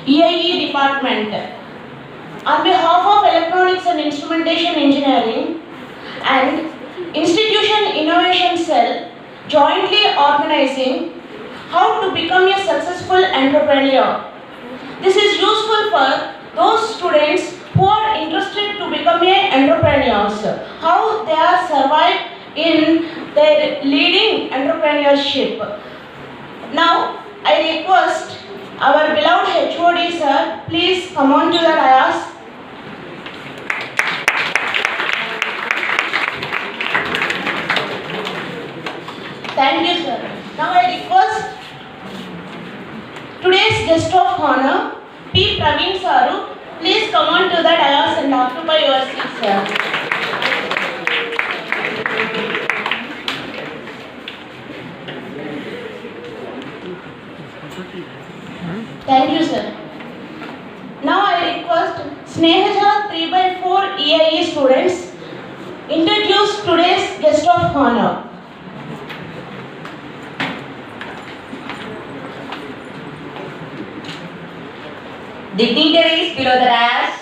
EIE department. On behalf of Electronics and Instrumentation Engineering and Institution Innovation Cell, jointly organizing how to become a successful entrepreneur. This is useful for those students who are interested to become entrepreneurs, how they are survived in their leading entrepreneurship. Now, I request our beloved HOD sir, please come on to the dais. Thank you, sir. Now I request today's guest of honor, P. Praveen Saru, please come on to the dais and occupy your seat, sir. Thank you, sir. Now I request Snehaja 3/4 EIE students introduce today's guest of honor. Dignitaries below the dais,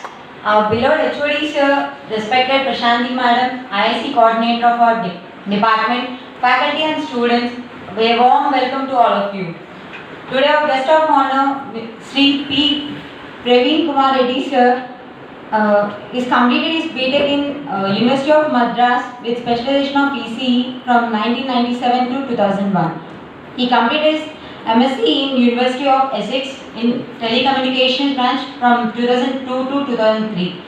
our beloved HOD sir, respected Prashanti madam, IIC coordinator of our department, faculty and students, a warm welcome to all of you. Today our guest of honor, Sri P. Praveen Kumar Reddy sir, is completed his BTech in University of Madras with specialization of ECE from 1997 to 2001. He completed his MSc in University of Essex in Telecommunications branch from 2002 to 2003.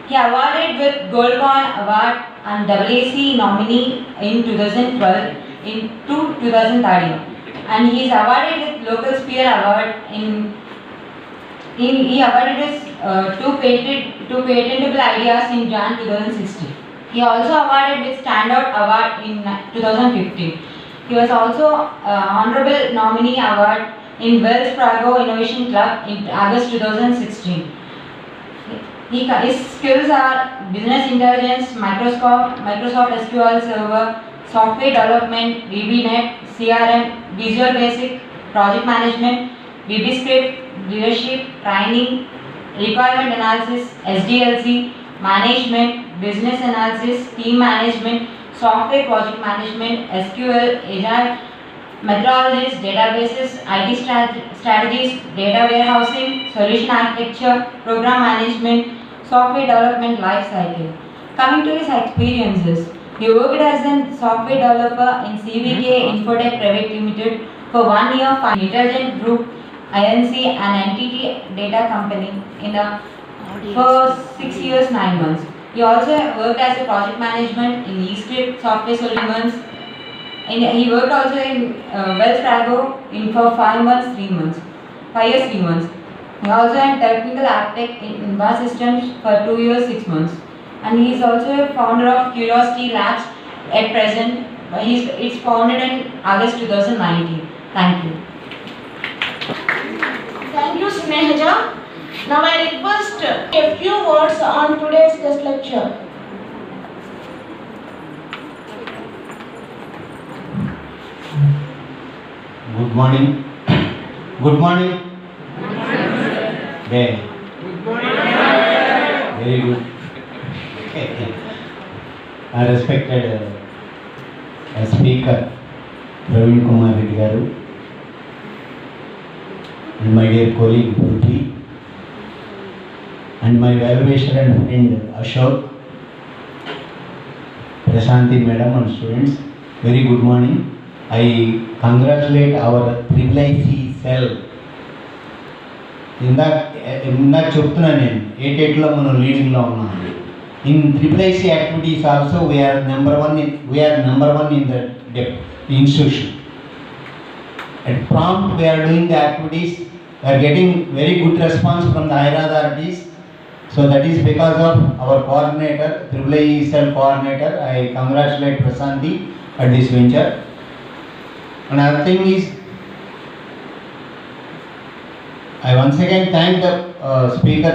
He awarded with Gold Coin Award and AAC nominee in 2012 to 2013, and he is awarded with Local Sphere Award he awarded his two patentable ideas in Jan 2016. He also awarded with Standout Award in 2015. He was also Honorable Nominee Award in Wells Fargo Innovation Club in August 2016. His skills are business intelligence, Microsoft SQL Server, software development, VBNet, CRM, Visual Basic, project management, VBScript, leadership, training, requirement analysis, SDLC, management, business analysis, team management, software project management, SQL, Agile, methodologies, databases, IT strategies, data warehousing, solution architecture, program management, software development life cycle. Coming to his experiences, he worked as a software developer in CVK Infotech Private Limited for 1 year for Intelligent Group, INC and NTT Data Company for 6 years 9 months. He also worked as a project management in eScript software solutions. He worked also in Wells Fargo for 5 months 3 months, 5 years 3 months. He also had technical architect in Inva Systems for 2 years 6 months. And he is also a founder of Curiosity Labs at present. It's founded in August 2019. Thank you. Thank you, Snehaja. Now I request a few words on today's guest lecture. Good morning. Good morning. Very good. I respected speaker Praveen Kumar Reddy garu and my dear colleague Purvi and my well-wisher and friend Ashok, Prashanti madam and students. Very good morning. I congratulate our IIIC cell. ఇందాక చెప్తున్నాను నేను 88లో మనం లీడింగ్లో ఉన్నాం. In IIIC activities also we are number one in the institution. At prompt we are doing the activities. We are getting very good response from the higher authorities. So that is because of our coordinator, IIIC cell coordinator. I congratulate Prasanthi at this venture. Another thing is, I once again thank the speaker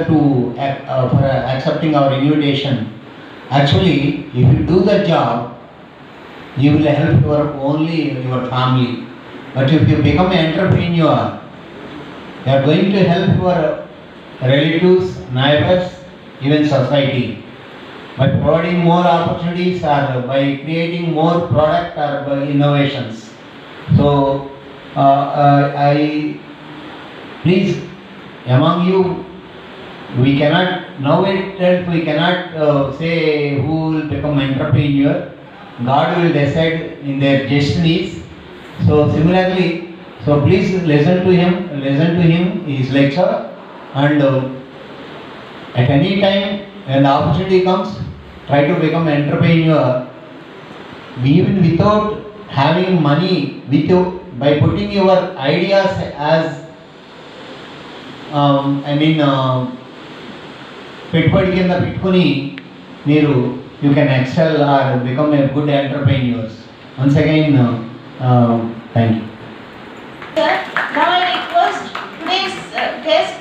for accepting our invitation. Actually, if you do the job, you will help only your family. But if you become an entrepreneur, You are going to help your relatives, neighbors, even society by providing more opportunities or by creating more product or by innovations. So, I please among you, we cannot now itself we cannot say who will become entrepreneur. God will decide in their destinies. So similarly, so please listen to him, his lecture, and at any time when the opportunity comes, try to become entrepreneur, even without having money, with you, by putting your ideas as పెట్టుబడి కింద పెట్టుకుని మీరు you can excel or become a good entrepreneurs. Once again thank you. Sir, now I request today's guest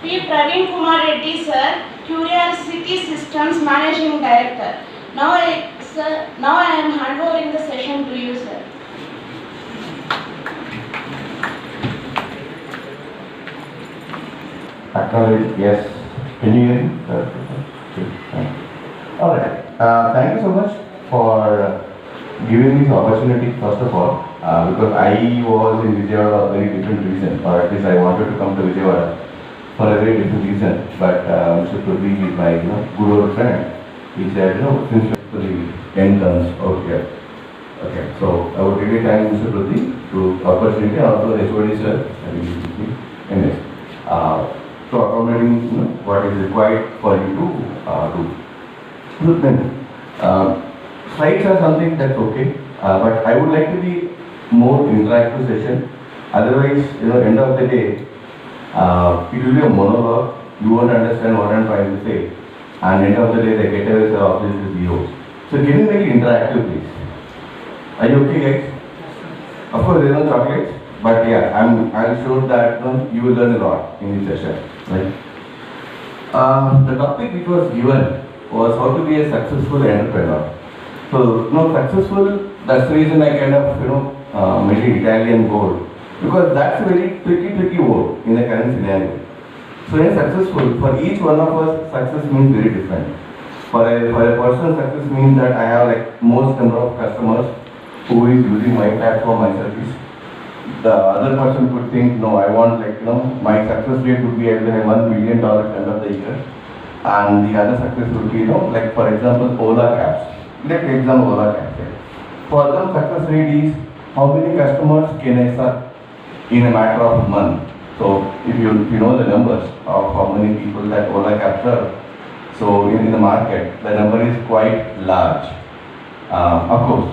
P. Praveen Kumar Reddy sir, Curiosity Systems Managing Director. Now I am handovering the session to you, sir. Acknowledge, yes. Can you hear me? All right. Thank you so much for giving me this opportunity, first of all, because I was in Vijayawada for a very different reason, or at least I wanted to come to Vijayawada for a very different reason. But Mr. Prithvi is my good old friend. He said, since the end comes out here. Okay, so I would really thank Mr. Prithvi to opportunity and also HOD sir. Anyways, so accommodating what is required for you to do. So then, slides are something that's okay, but I would like to be more interactive session. Otherwise, end of the day, it will be a monologue. You won't understand what I'm trying to say, and end of the day, the getaway is zero. So can you make it interactive, please? Are you okay, guys? Of course, there are no chocolates. But yeah, I'm sure that you will learn a lot in this session, right? The topic which was given was how to be a successful entrepreneur. So, successful, that's the reason I kind of, made it Italian word. Because that's a very tricky word in the current scenario. So, in successful, for each one of us, success means very different. For a person, success means that I have most number of customers who is using my platform, my service. The other person could think, no, I want my success rate would be at $1 million end of the year, and the other success would be, for example, Ola Cabs. Let's take example Ola Cabs. Right? For them, success rate is how many customers can I serve in a matter of a month. So if you know the numbers of how many people that Ola Cabs serve, so in the market, the number is quite large. Of course,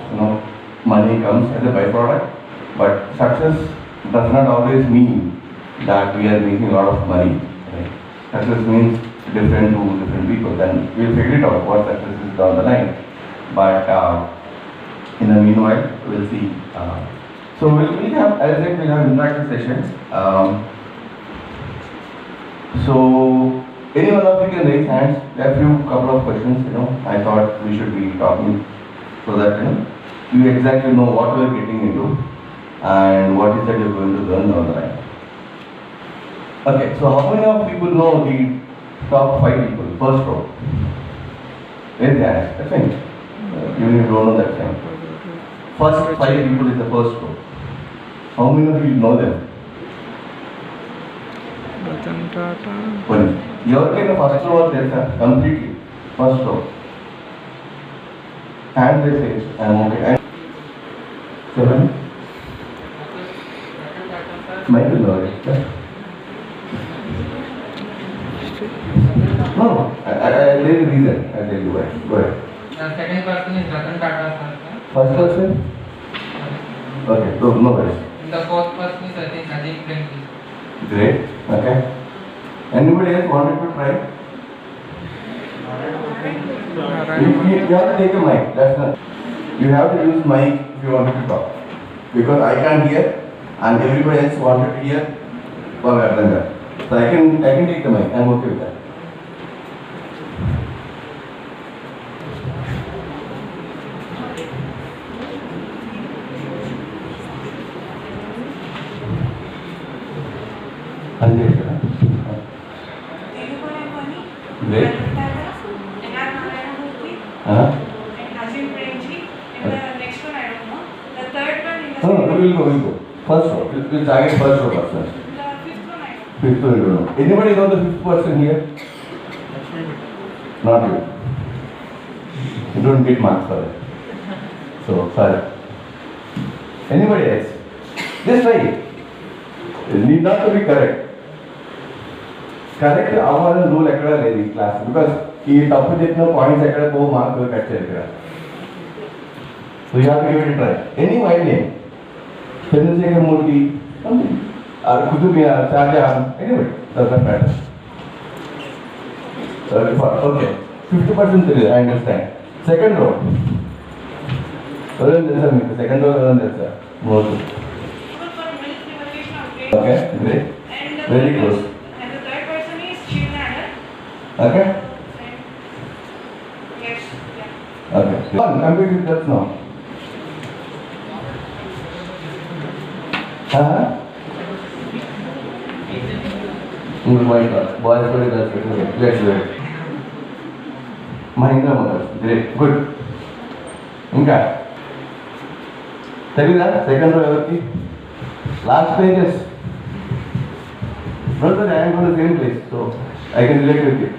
money comes as a byproduct. But success does not always mean that we are making a lot of money. Right? Success means different to different people. Then we'll figure it out what success is down the line. But in the meanwhile, we'll see. So we'll have, as I said, we'll have interactive sessions. So anyone of you can raise hands. There are a couple of questions. I thought we should be talking so that you exactly know what we are getting into. And what is that you're going to learn down the line. Okay, so how many of people know the top 5 people, first row? Raise your hands, that's fine. You don't know that time. First 5 people is the first row. How many of you know them? One. You're in the first row or there, completely. First row. And they say, I'm okay. And 7. Michael Lawrence. No, I'll tell you the reason. I'll tell you why. Go ahead. The second person is Ratan Tata, sir. First person? Okay, so no worries. The fourth person is Ajay Premji. Great, okay. Anybody else wanted to try? You have to take a mic, that's not. You have to use mic if you want to talk. Because I can't hear. And everybody else wanted to hear, well, I've done that. So I can take the mic, I'm okay with that. Nilesh, huh? Great. Uh-huh. No, we'll go. First row. We'll target first row person. Fifth row, you don't know. Anybody know the fifth person here? Not you. You don't get marks for it. So, sorry. Anybody else? Just try it. It need not to be correct. Correct our rule ekkada లేదు ఈ class because ఈ తప్పు చెప్పిన points ఎక్కడ పో mark cut చేయాలి ఇక్కడ. So you have to give it try. Any wide name Chandrashekhar Murthy or Kutubia, Shahjahan, anyway, doesn't matter. Okay, 50% is, I understand. Second row. Second row, okay, great. Very close. And the third person is Shivnana. Okay? Yes. Okay. Complete with that now. My God, boys, let's do it. Mahindra Motors, great, good. Inka. Tell you that, second row everything. Last pages. Brother, I am going to the same place, so I can relate with you.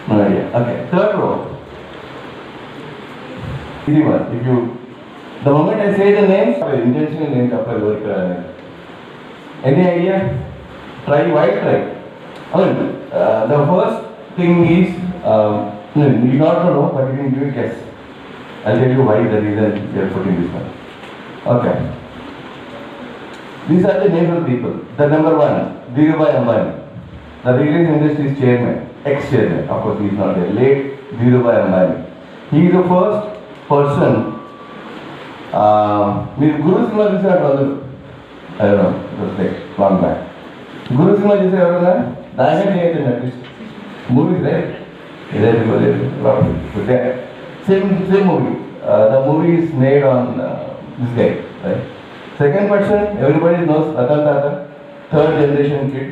No idea. Okay, third row. Easy one. If you, the moment I say the names, intentional names after work. Any idea? Try, why try? I mean, the first thing is, you not know, but you can give a guess. I'll tell you why the reason we are putting this one. Okay. These are the names of people. The number one, Dhirubhai Ambani, the Reliance Industries chairman, ex-chairman, of course he is not there, late Dhirubhai Ambani. He is the first person, Guru Simha is not I don't know, it was like long back. Guru Simha is a diamond age in at least. Movies, right? Same movie. The movie is made on this guy, right? Second person, everybody knows Ratan Tata, third generation kid.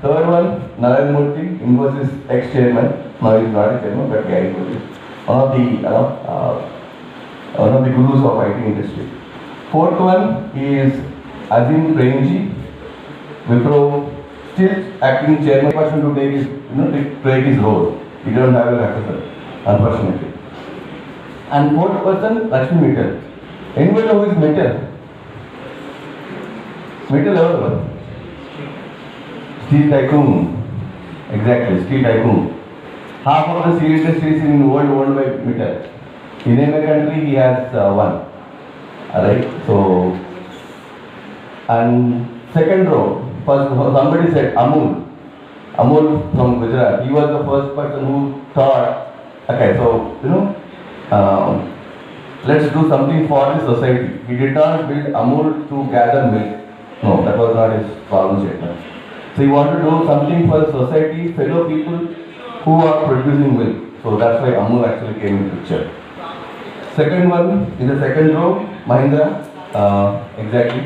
Third one, Narayan Murthy, Infosys ex-chairman. Now he is not a chairman, but yeah, he was one of the gurus of IT industry. Fourth one is Azim Premji, Wipro, still acting chairman. Person to take his, take his role. He don't have a successor, unfortunately. And fourth person, Lakshmi Mittal. Anybody know who is Mittal? Mittal ever? Steel tycoon. Exactly, steel tycoon. Half of the steel industries in the world owned by Mittal. In a country, he has one. Alright, so, and second row, first somebody said Amul from Gujarat. He was the first person who thought, okay, so, let's do something for the society. He did not build Amul to gather milk. No, that was not his problem statement. So he wanted to do something for the society, fellow people who are producing milk. So that's why Amul actually came into picture. Second one, in the second row, Mahindra, exactly.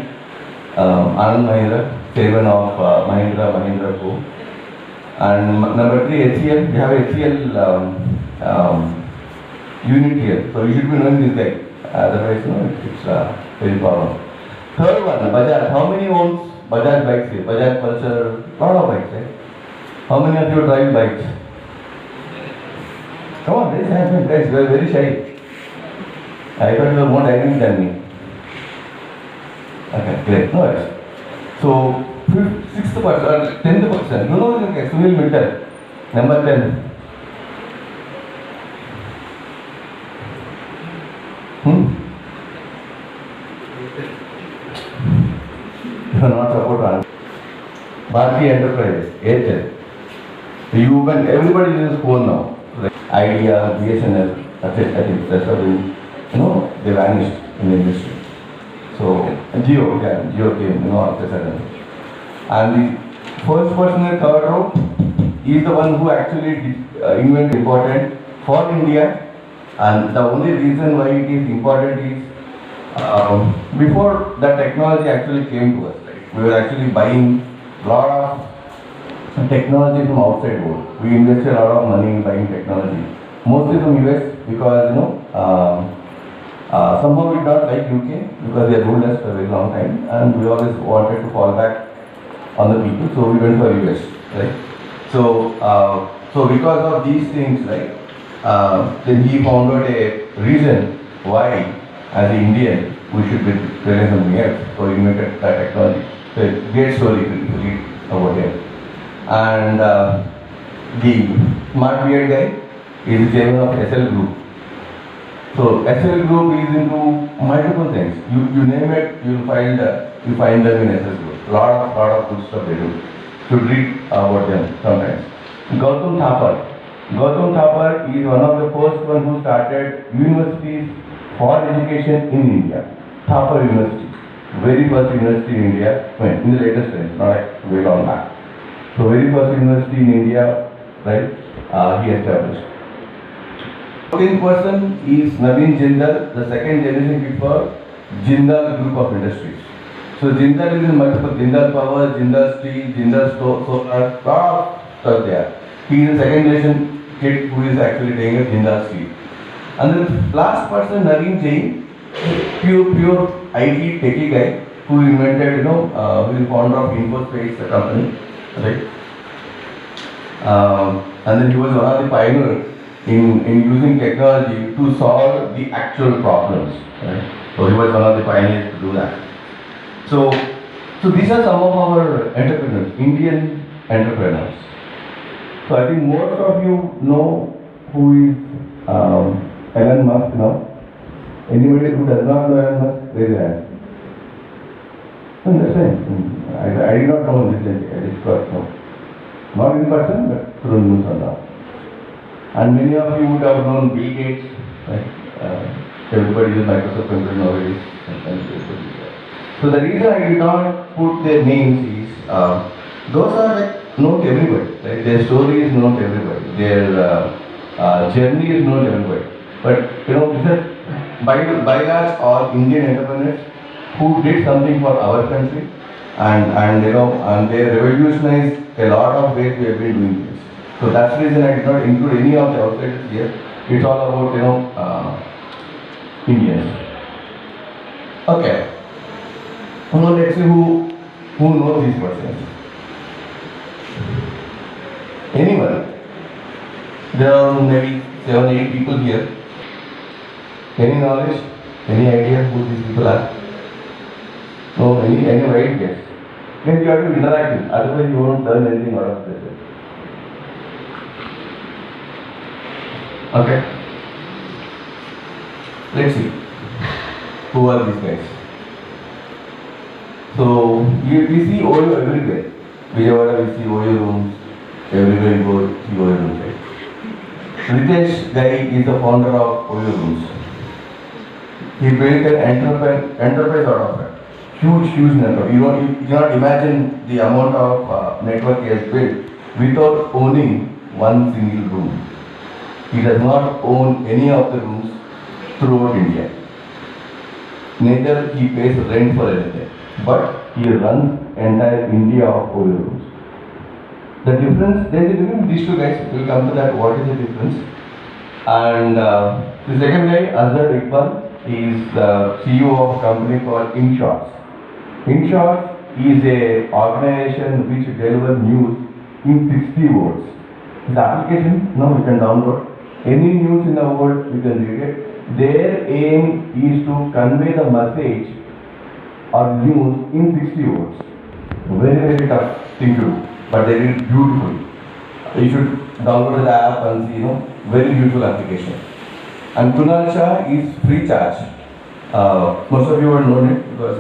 Anand Mahindra, chairman of Mahindra Co. And number 3, HCL. We have HCL unit here. So you should be knowing this guy. Otherwise, it's very problem. Third one, Bajaj. How many owns Bajaj bikes here? Bajaj Pulsar, lot of bikes, right? How many of you drive bikes? Come on, raise hands, guys. You are very shy. I thought you were more dynamic than me. Okay, great. No worries. So, 6th person, 10th person. You know this guy, Sunil Mittal, number 10. You are not supported. Bharti Enterprises, Airtel. Everybody uses phone now. Like Idea, BSNL, that's it. I think that's how they vanished in the industry. So, Jio came, after sudden. And the first person in the third row is the one who actually invented important for India. And the only reason why it is important is before the technology actually came to us, right? We were actually buying a lot of technology from outside world. We invested a lot of money in buying technology, mostly from US because somehow we did not like UK because they ruled us for a very long time, and we always wanted to fall back on the people, so we went for US, right? So because of these things, right? Then he found out a reason why, as an Indian, we should be telling something else. So he invented that technology. So a great story to read about him. And the smart beard guy is the chairman of SL Group. So SL Group is into multiple things. You name it, you find them in SL Group. Lot of good stuff they do. You read about them sometimes. Gautam Thapar. Gautam Thapar is one of the first one who started universities for education in India. Thapar University, very first university in India, in the latest times, not like way long back. So very first university in India, right? He established. 14th person is Naveen Jindal, the second generation before Jindal Group of Industries. So Jindal is in multiple, Jindal Power, Jindal Steel, Jindal Solar, lot of stuff there. He is the second generation kid who is actually taking a Jindal Steel. And the last person, Naveen Jain, pure IT techie guy who invented, who is founder of InfoSpace, the company, right? And then he was one of the pioneers in using technology to solve the actual problems, right? So he was one of the pioneers to do that. So these are some of our entrepreneurs, Indian entrepreneurs. So I think most of you know who is Elon Musk now. Anybody who does not know Elon Musk, raise your hand. No, that's fine. I did not know this lady. I just got know. Not in person, but through news and all. And many of you would have known Bill Gates, right? Everybody is Microsoft computer nowadays. So the reason I did not put their names is, those are like known to everybody, right? Their story is known to everybody. Their journey is known to everybody. But these are by large all Indian entrepreneurs who did something for our country, and they revolutionized a lot of ways we have been doing things. So that's the reason I did not include any of the outsiders here. It's all about Indians. Okay. Now let's see who knows these persons. Anyone? There are maybe 7-8 people here. Any knowledge? Any idea who these people are? No, any right guess? Then you have to interact with, otherwise you won't learn anything out of this. Okay. Let's see. Who are these guys? So we see Oyo everywhere. Vijayawada we see Oyo rooms. Everywhere you go, see Oyo rooms, right? Ritesh guy is the founder of Oyo rooms. He built an enterprise out of it. Huge network. You cannot imagine the amount of network he has built without owning one single room. He does not own any of the rooms throughout India. Neither he pays rent for anything, but he runs entire India of Oyo rooms. The difference, there is a difference these two guys. We'll come to that. What is the difference? And the second guy, Azhar Iqbal, is the CEO of a company called InShots. InShots is a organization which delivers news in 60 words. This application, now you can download any news in the world, you can read it. Their aim is to convey the message or news in 60 words. Very tough thing to do, but they did it beautifully. You should download the app and see, very beautiful application. And Kunal Shah is free charge. Most of you will know it because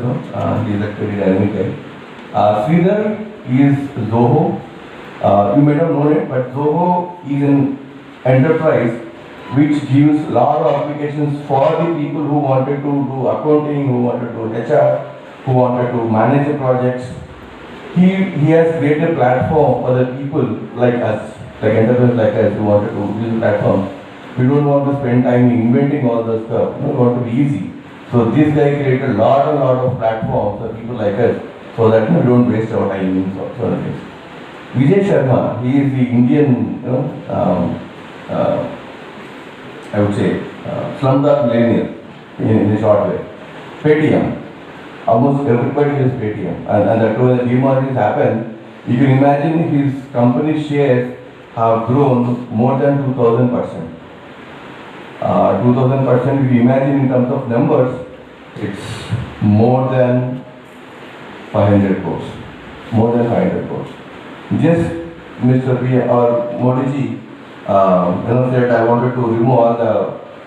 he is a very dynamic guy. Sridhar is Zoho. You may not know it, but Zoho is an enterprise which gives a lot of applications for the people who wanted to do accounting, who wanted to do HR, who wanted to manage the projects. He has created a platform for the people like us, like entrepreneurs like us who wanted to use the platform. We don't want to spend time inventing all the stuff. We want to be easy. So this guy created a lot of platforms for people like us, so that we don't waste our time in sort of things. Vijay Sharma, he is the Indian, I would say, slumdog millionaire in a short way. Paytm, almost everybody has Paytm, and that when the demerger happened, you can imagine his company shares have grown more than 2000%. 2000%, if you imagine in terms of numbers, it's more than 500 crores. More than 500 crores. Just Mr. P or Modi ji, said I wanted to remove all the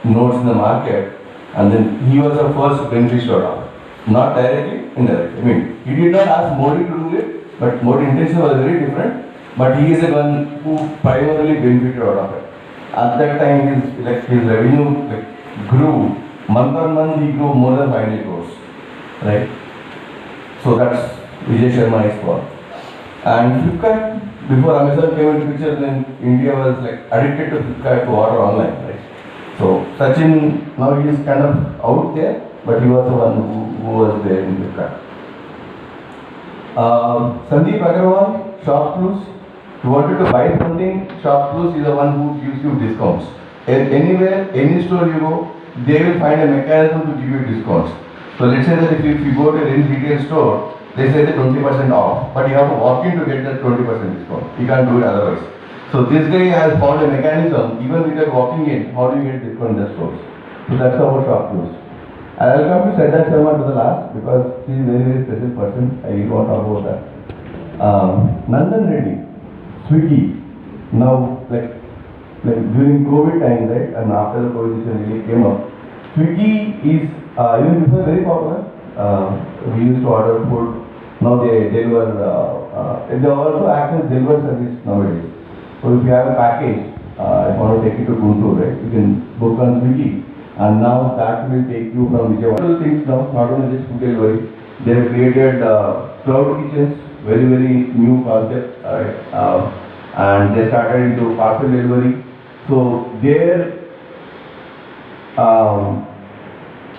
notes in the market, and then he was the first beneficiary of it. Not directly, indirectly. I mean, he did not ask Modi to do it, but Modi's intention was very different. But he is the one who primarily benefited out of it. At that time, his revenue grew. Month on month, he grew more than 500 crores. Right? So that's Vijay Sharma is for. And Flipkart, before Amazon came into picture, then India was addicted to Flipkart to order online. Right? So Sachin, now he is kind of out there, but he was the one who was there in Flipkart. Sandeep Agarwal, ShopClues. You wanted to buy something, ShopClues is the one who gives you discounts. Anywhere, any store you go, they will find a mechanism to give you discounts. So let's say that if you go to any retail store, they say that 20% off, but you have to walk in to get that 20% discount. You can't do it otherwise. So this guy has found a mechanism, even without walking in, how do you get discount in the stores? So that's about ShopClues. And I'll come to Shraddha Sharma to the last, because she is a very special person. I will want to talk about that. Nandan Reddy, Swiggy, now like during COVID time, right, and after the COVID situation really came up, Swiggy is even before very popular. We used to order food. Now they deliver. They also act as delivery service nowadays. So if you have a package, if you want to take it to Guntur, right, you can book on Swiggy, and now that will take you from Vijayawada. Things now, not only just food delivery, they have created cloud kitchens, very new concept, and they started into parcel delivery. So their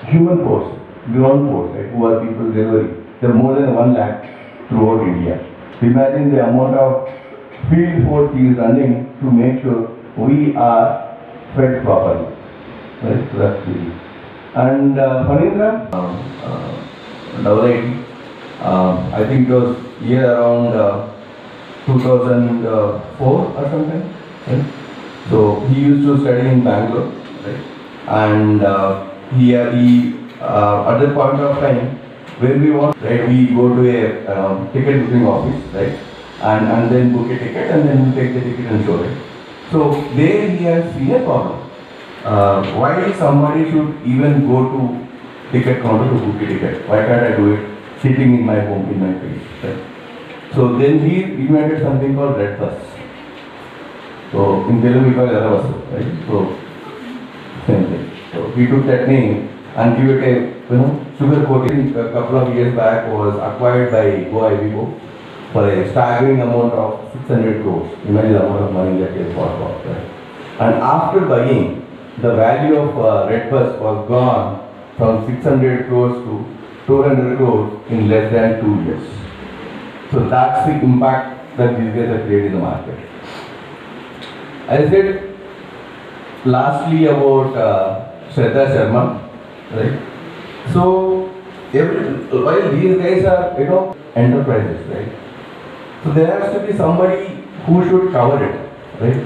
human force, ground force, right, who are people delivery, there are more than 1 lakh throughout India. Imagine the amount of field force he is running to make sure we are fed properly. Right? So that's the. And Phanindra, double IT, I think it was year around 2004 or something. Right? So he used to study in Bangalore, right? And he at that point of time, when we want, right, we go to a ticket booking office, right, and then book a ticket, and then we take the ticket and show it. So there he has seen a problem. Why somebody should even go to ticket counter to book a ticket? Why can't I do it sitting in my home, in my place? Right? So then he invented something called Red Bus. So in Telugu we call it Eravasu, right? So same thing. So he took that name and gave it a sugar coating. A couple of years back was acquired by Go Ivigo for a staggering amount of 600 crores. Imagine the amount of money that he has bought for. Right? And after buying, the value of Red Bus was gone from 600 crores to 200 crores in less than 2 years. So that's the impact that these guys have created in the market. I said lastly about Shraddha Sharma, right? So while these guys are enterprises, right? So there has to be somebody who should cover it, right?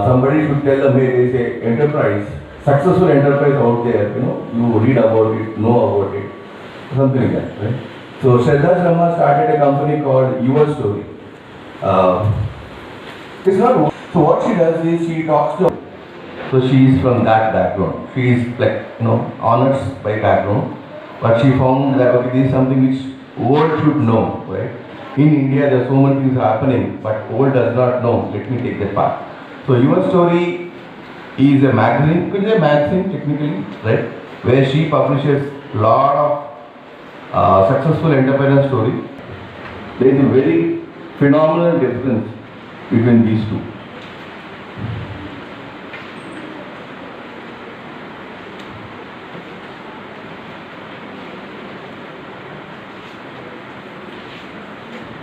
Somebody should tell them, hey, there is a enterprise, successful enterprise out there, you read about it, know about it, something like that, right? So Shraddha Sharma started a company called Your Story. It's not. So what she does is she talks to. So she is from that background. She is honors by background, but she found that okay, this is something which world should know, right? In India, there are so many things happening, but world does not know. Let me take that part. So Your Story is a magazine. It is a magazine technically, right? Where she publishes a lot of successful entrepreneur story. There is a very phenomenal difference between these two.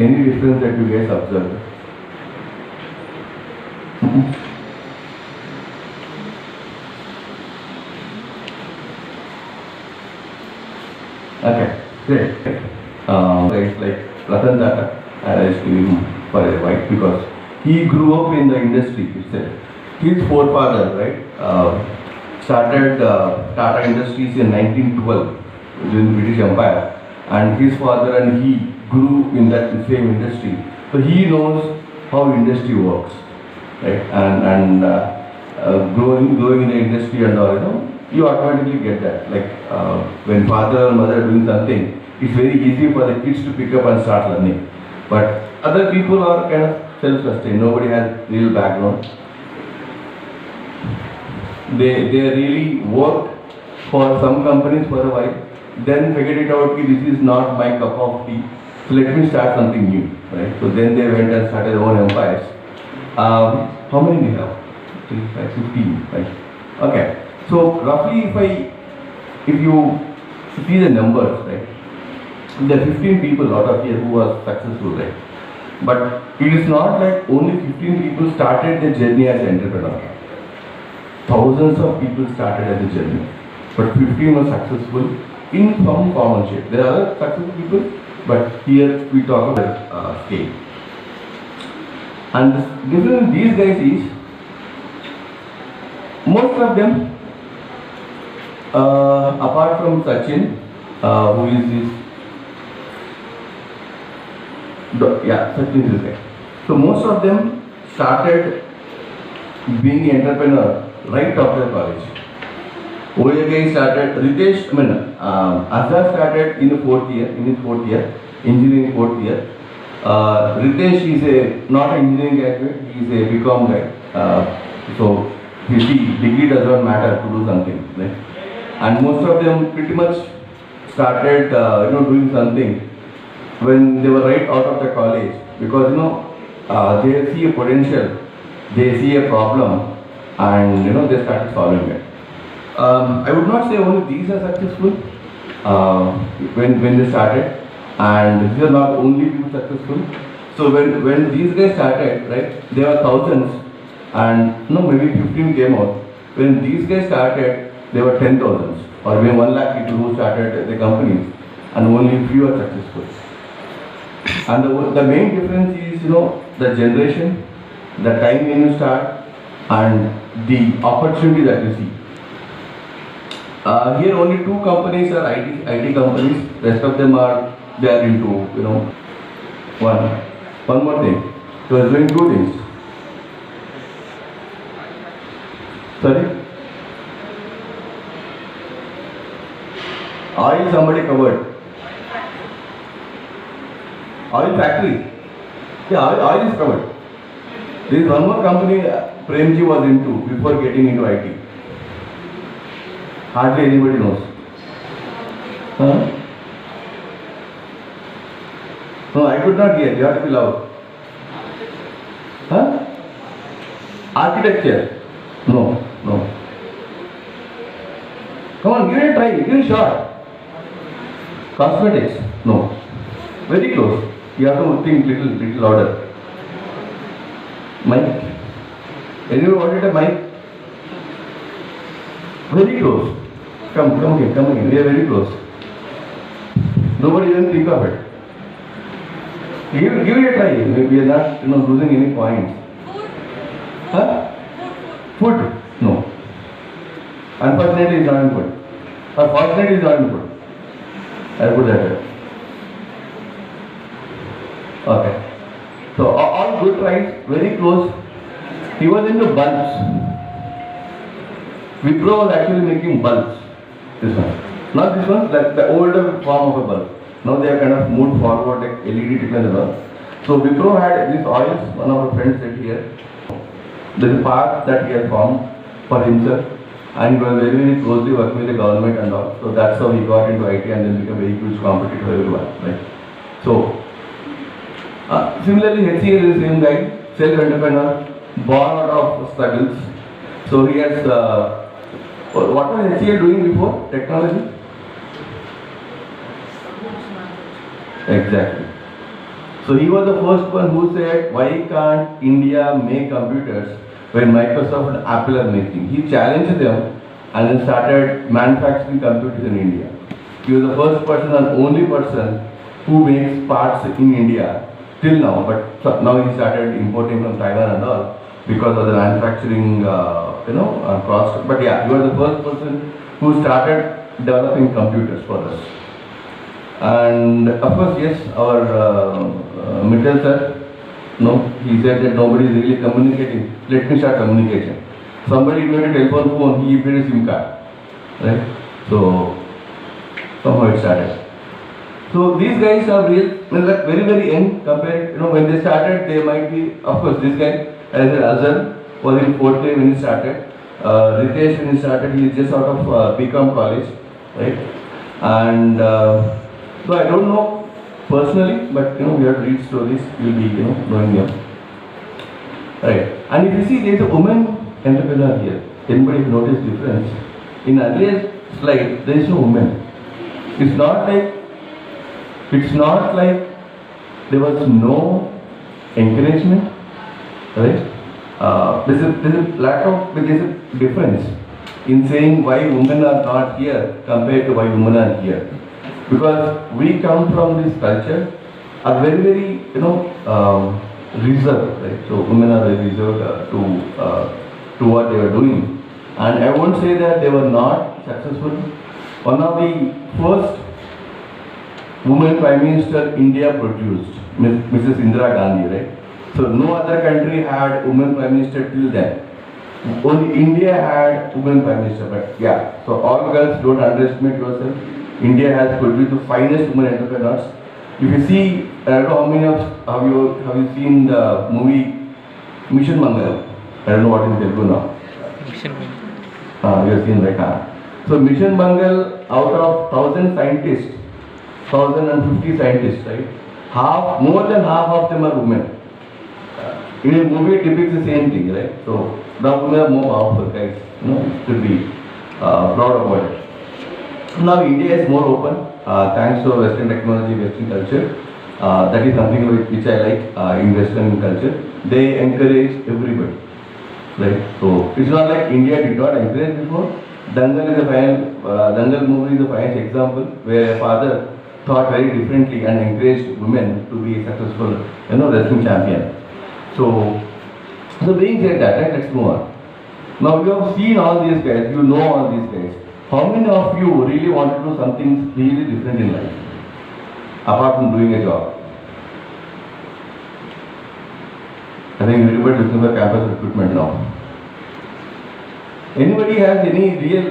Any difference that you guys observe? Okay, great. Guys like Ratan Tata, I used to him for a while because he grew up in the industry itself. His forefather, right, started Tata Industries in 1912 during the British Empire, and his father and he grew in that same industry. So he knows how industry works, right? And growing in the industry and all, you automatically get that. Like when father or mother are doing something, it's very easy for the kids to pick up and start learning. But other people are kind of self-sustained. Nobody has real background. They really worked for some companies for a while, then figured it out, this is not my cup of tea, so let me start something new, right? So then they went and started their own empires. How many do you have? 3, 5, 15, right? Okay. So roughly if you see the numbers, right? There are 15 people out of here who are successful, right? But it is not like only 15 people started their journey as an entrepreneur. Thousands of people started as a journey, but 15 were successful in some form or shape. There are other successful people, but here we talk about scale. And the difference in these guys is, most of them, apart from Sachin, who is this, Sachin is this guy. So most of them started being an entrepreneur right after college. Oya guy started, Ritesh, Azhar started in his fourth year, engineering fourth year. Ritesh is not an engineering graduate, he is a BCom guy. So you see, degree does not matter to do something, right? And most of them pretty much started, doing something when they were right out of the college, because they see a potential, they see a problem, and they started solving it. I would not say only these are successful when they started, and these are not only people successful. So when these guys started, right, there were thousands, and maybe 15 came out. When these guys started, there were 10,000s, or maybe 1 lakh people who started the companies, and only few are successful. And the main difference is, the generation, the time when you start, and the opportunity that you see. Here only 2 companies are IT companies. Rest of them they are into one more thing. So are doing 2 things. Sorry. Oil somebody covered. Oil factory. Yeah, oil is covered. There is one more company Premji was into before getting into IT. Hardly anybody knows. Huh? No, I could not hear. You have to be loud. Huh? Architecture? No. Come on, give it a try. Give it a shot. Cosmetics? No. Very close. You have to think little louder. Mic? Anyone wanted a mic? Very close. Come again. We are very close. Nobody even think of it. Give it a try. We are not losing any points. Huh? Food? No. Unfortunately, it's not in food. Or fortunately, it's not in food. I'll put that way. Okay. So all good tries, very close. He was into bulbs. Wipro was actually making bulbs. This one. Not this one, like the older form of a bulb. Now they have kind of moved forward like LED technology. So Wipro had these oils, one of our friends said here. There is a path that he has formed for himself, and he was very, very closely working with the government and all. So that's how he got into IT and then became a very huge competitor for everyone. Right? So similarly, HCL is the same guy, self-entrepreneur, born out of struggles. So he has, what was HCL doing before? Technology? Exactly. So he was the first one who said, why can't India make computers when Microsoft and Apple are making? He challenged them and then started manufacturing computers in India. He was the first person and only person who makes parts in India till now, but now he started importing from Taiwan and all because of the manufacturing, cost. But yeah, he was the first person who started developing computers for us. And of course, yes, our Mittal sir, no, he said that nobody is really communicating. Let me start communication. Somebody made a telephone phone, he made a SIM card, right? So somehow it started. So these guys are real, like very young compared. When they started, they might be. Of course, this guy, as Azhar, was in 4th grade when he started. Ritesh, when he started, he is just out of BCom college, right? And so I don't know personally, but we have to read stories. You'll be knowing them, right? And if you see, there is a woman entrepreneur here. Anybody notice difference? In earlier slide, there is no woman. It's not like there was no encouragement, right? There's a difference in saying why women are not here compared to why women are here. Because we come from this culture, are very reserved, right? So women are very reserved to what they are doing. And I won't say that they were not successful. One of the first women Prime Minister India produced, Mrs. Indira Gandhi, right? So no other country had women Prime Minister till then. Only India had women Prime Minister, but yeah. So all girls, don't underestimate yourself. India has produced the finest women entrepreneurs. If you see, I don't know how many of have you seen the movie Mission Mangal? I don't know what is Telugu now. Mission Mangal. You have seen right now. So Mission Mangal, out of 1,000 scientists, 1,050 scientists, right? More than half of them are women. In a movie, it depicts the same thing, right? So the women are more powerful, guys. Should be proud about it. Now India is more open, thanks to Western technology, Western culture. That is something which I like in Western culture. They encourage everybody, right? So it's not like India did not encourage before. Dangal movie is a fine example where a father thought very differently and encouraged women to be a successful, wrestling champion. So being said that, right, let's move on. Now you have seen all these guys, you know all these guys. How many of you really want to do something really different in life, apart from doing a job? I think everybody is looking for campus recruitment now. Anybody has any real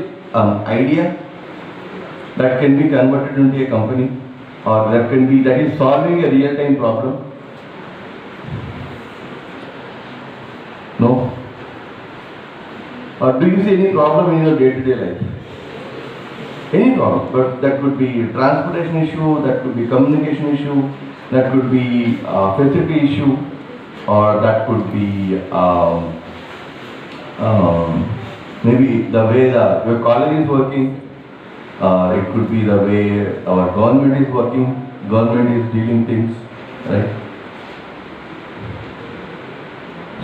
idea that can be converted into a company, or that is solving a real-time problem? No? Or do you see any problem in your day-to-day life? Any problem, but that could be a transportation issue, that could be communication issue, that could be a facility issue, or that could be maybe the way your college is working, it could be the way our government is working, government is dealing things, right?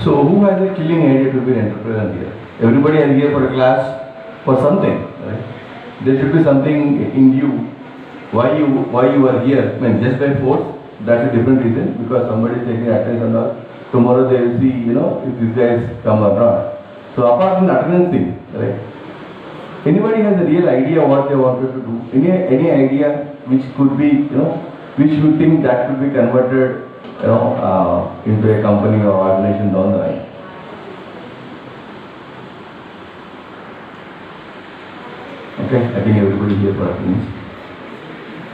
So who has a killing idea to be an entrepreneur here? Everybody is here for a class for something, right? There should be something in you. Why you are here? I mean, just by force, that's a different reason, because somebody is taking attendance and all. Tomorrow they will see, if these guys come or not. So apart from the attendance thing, right? Anybody has a real idea what they wanted to do? Any idea which could be, which you think that could be converted, into a company or organization down the line? Okay, I think everybody here for attendance.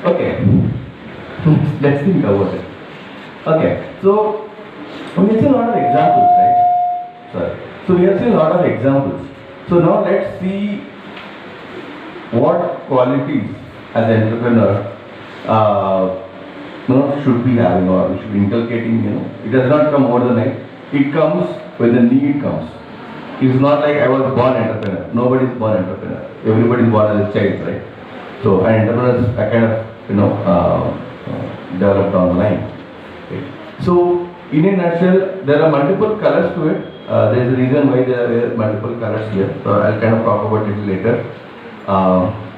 Okay, let's think about it. Okay, so we have seen a lot of examples, right? Sorry. So we have seen a lot of examples. So now let's see what qualities as an entrepreneur should be having, or we should be inculcating. It does not come overnight. It comes when the need comes. It's not like I was born entrepreneur. Nobody is born entrepreneur. Everybody is born as a child, right? So an entrepreneurs are kind of developed down the line. Okay. So in a nutshell, there are multiple colors to it. There is a reason why there are multiple colors here. So I'll kind of talk about it later.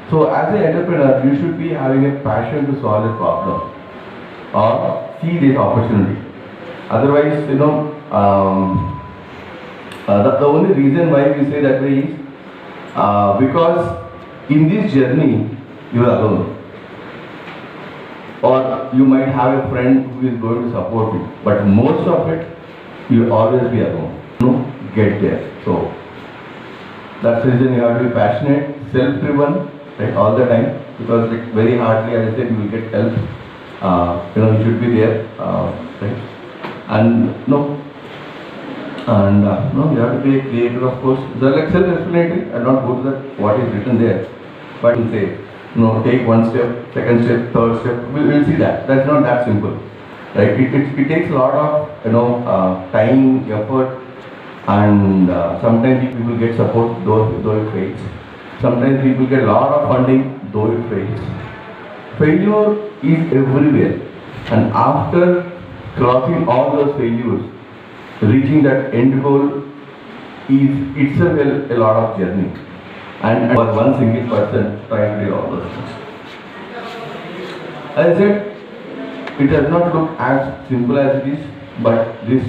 So as an entrepreneur, you should be having a passion to solve a problem or see this opportunity. Otherwise, the only reason why we say that way is because in this journey you are alone. Or you might have a friend who is going to support you, but most of it you will always be alone. Get there. So that's the reason you have to be passionate, self-driven, right, all the time. Because like, very hardly, as I said, you will get help. You should be there, right? And you have to be a creator, of course. They're like self-explanatory. I'll not go to that what is written there, but you say, take one step, second step, third step. We'll see that. That's not that simple, right? It takes a lot of time, effort, and sometimes people get support though it fails. Sometimes people get a lot of funding though it fails. Failure is everywhere, and after crossing all those failures, reaching that end goal is itself a lot of journey. And for one single person trying to do all those things. As I said, it does not look as simple as it is, but this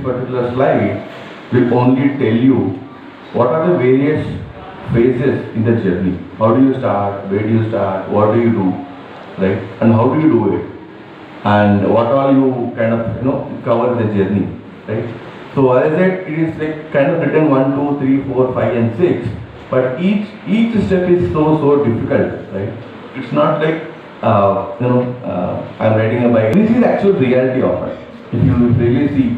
particular slide will only tell you what are the various phases in the journey. How do you start? Where do you start? What do you do? Right? And how do you do it? And what all you kind of cover in the journey. Right? So as I said, it is like kind of written 1, 2, 3, 4, 5 and 6. But each step is so difficult, right? It's not like I'm riding a bike. This is actual reality of it. If you really see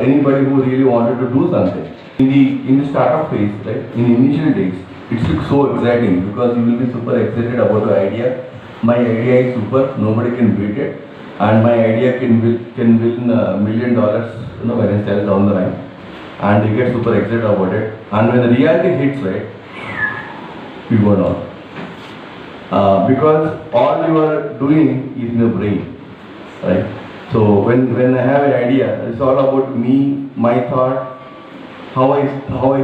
anybody who really wanted to do something in the startup phase, right? In the initial days, it looks so exciting because you will be super excited about the idea. My idea is super, nobody can beat it, and my idea can win $1 million, when I sell down the line, and you get super excited about it. And when the reality hits, right? You go down. Because all you are doing is in your brain, right? So when I have an idea, it's all about me, my thought, how I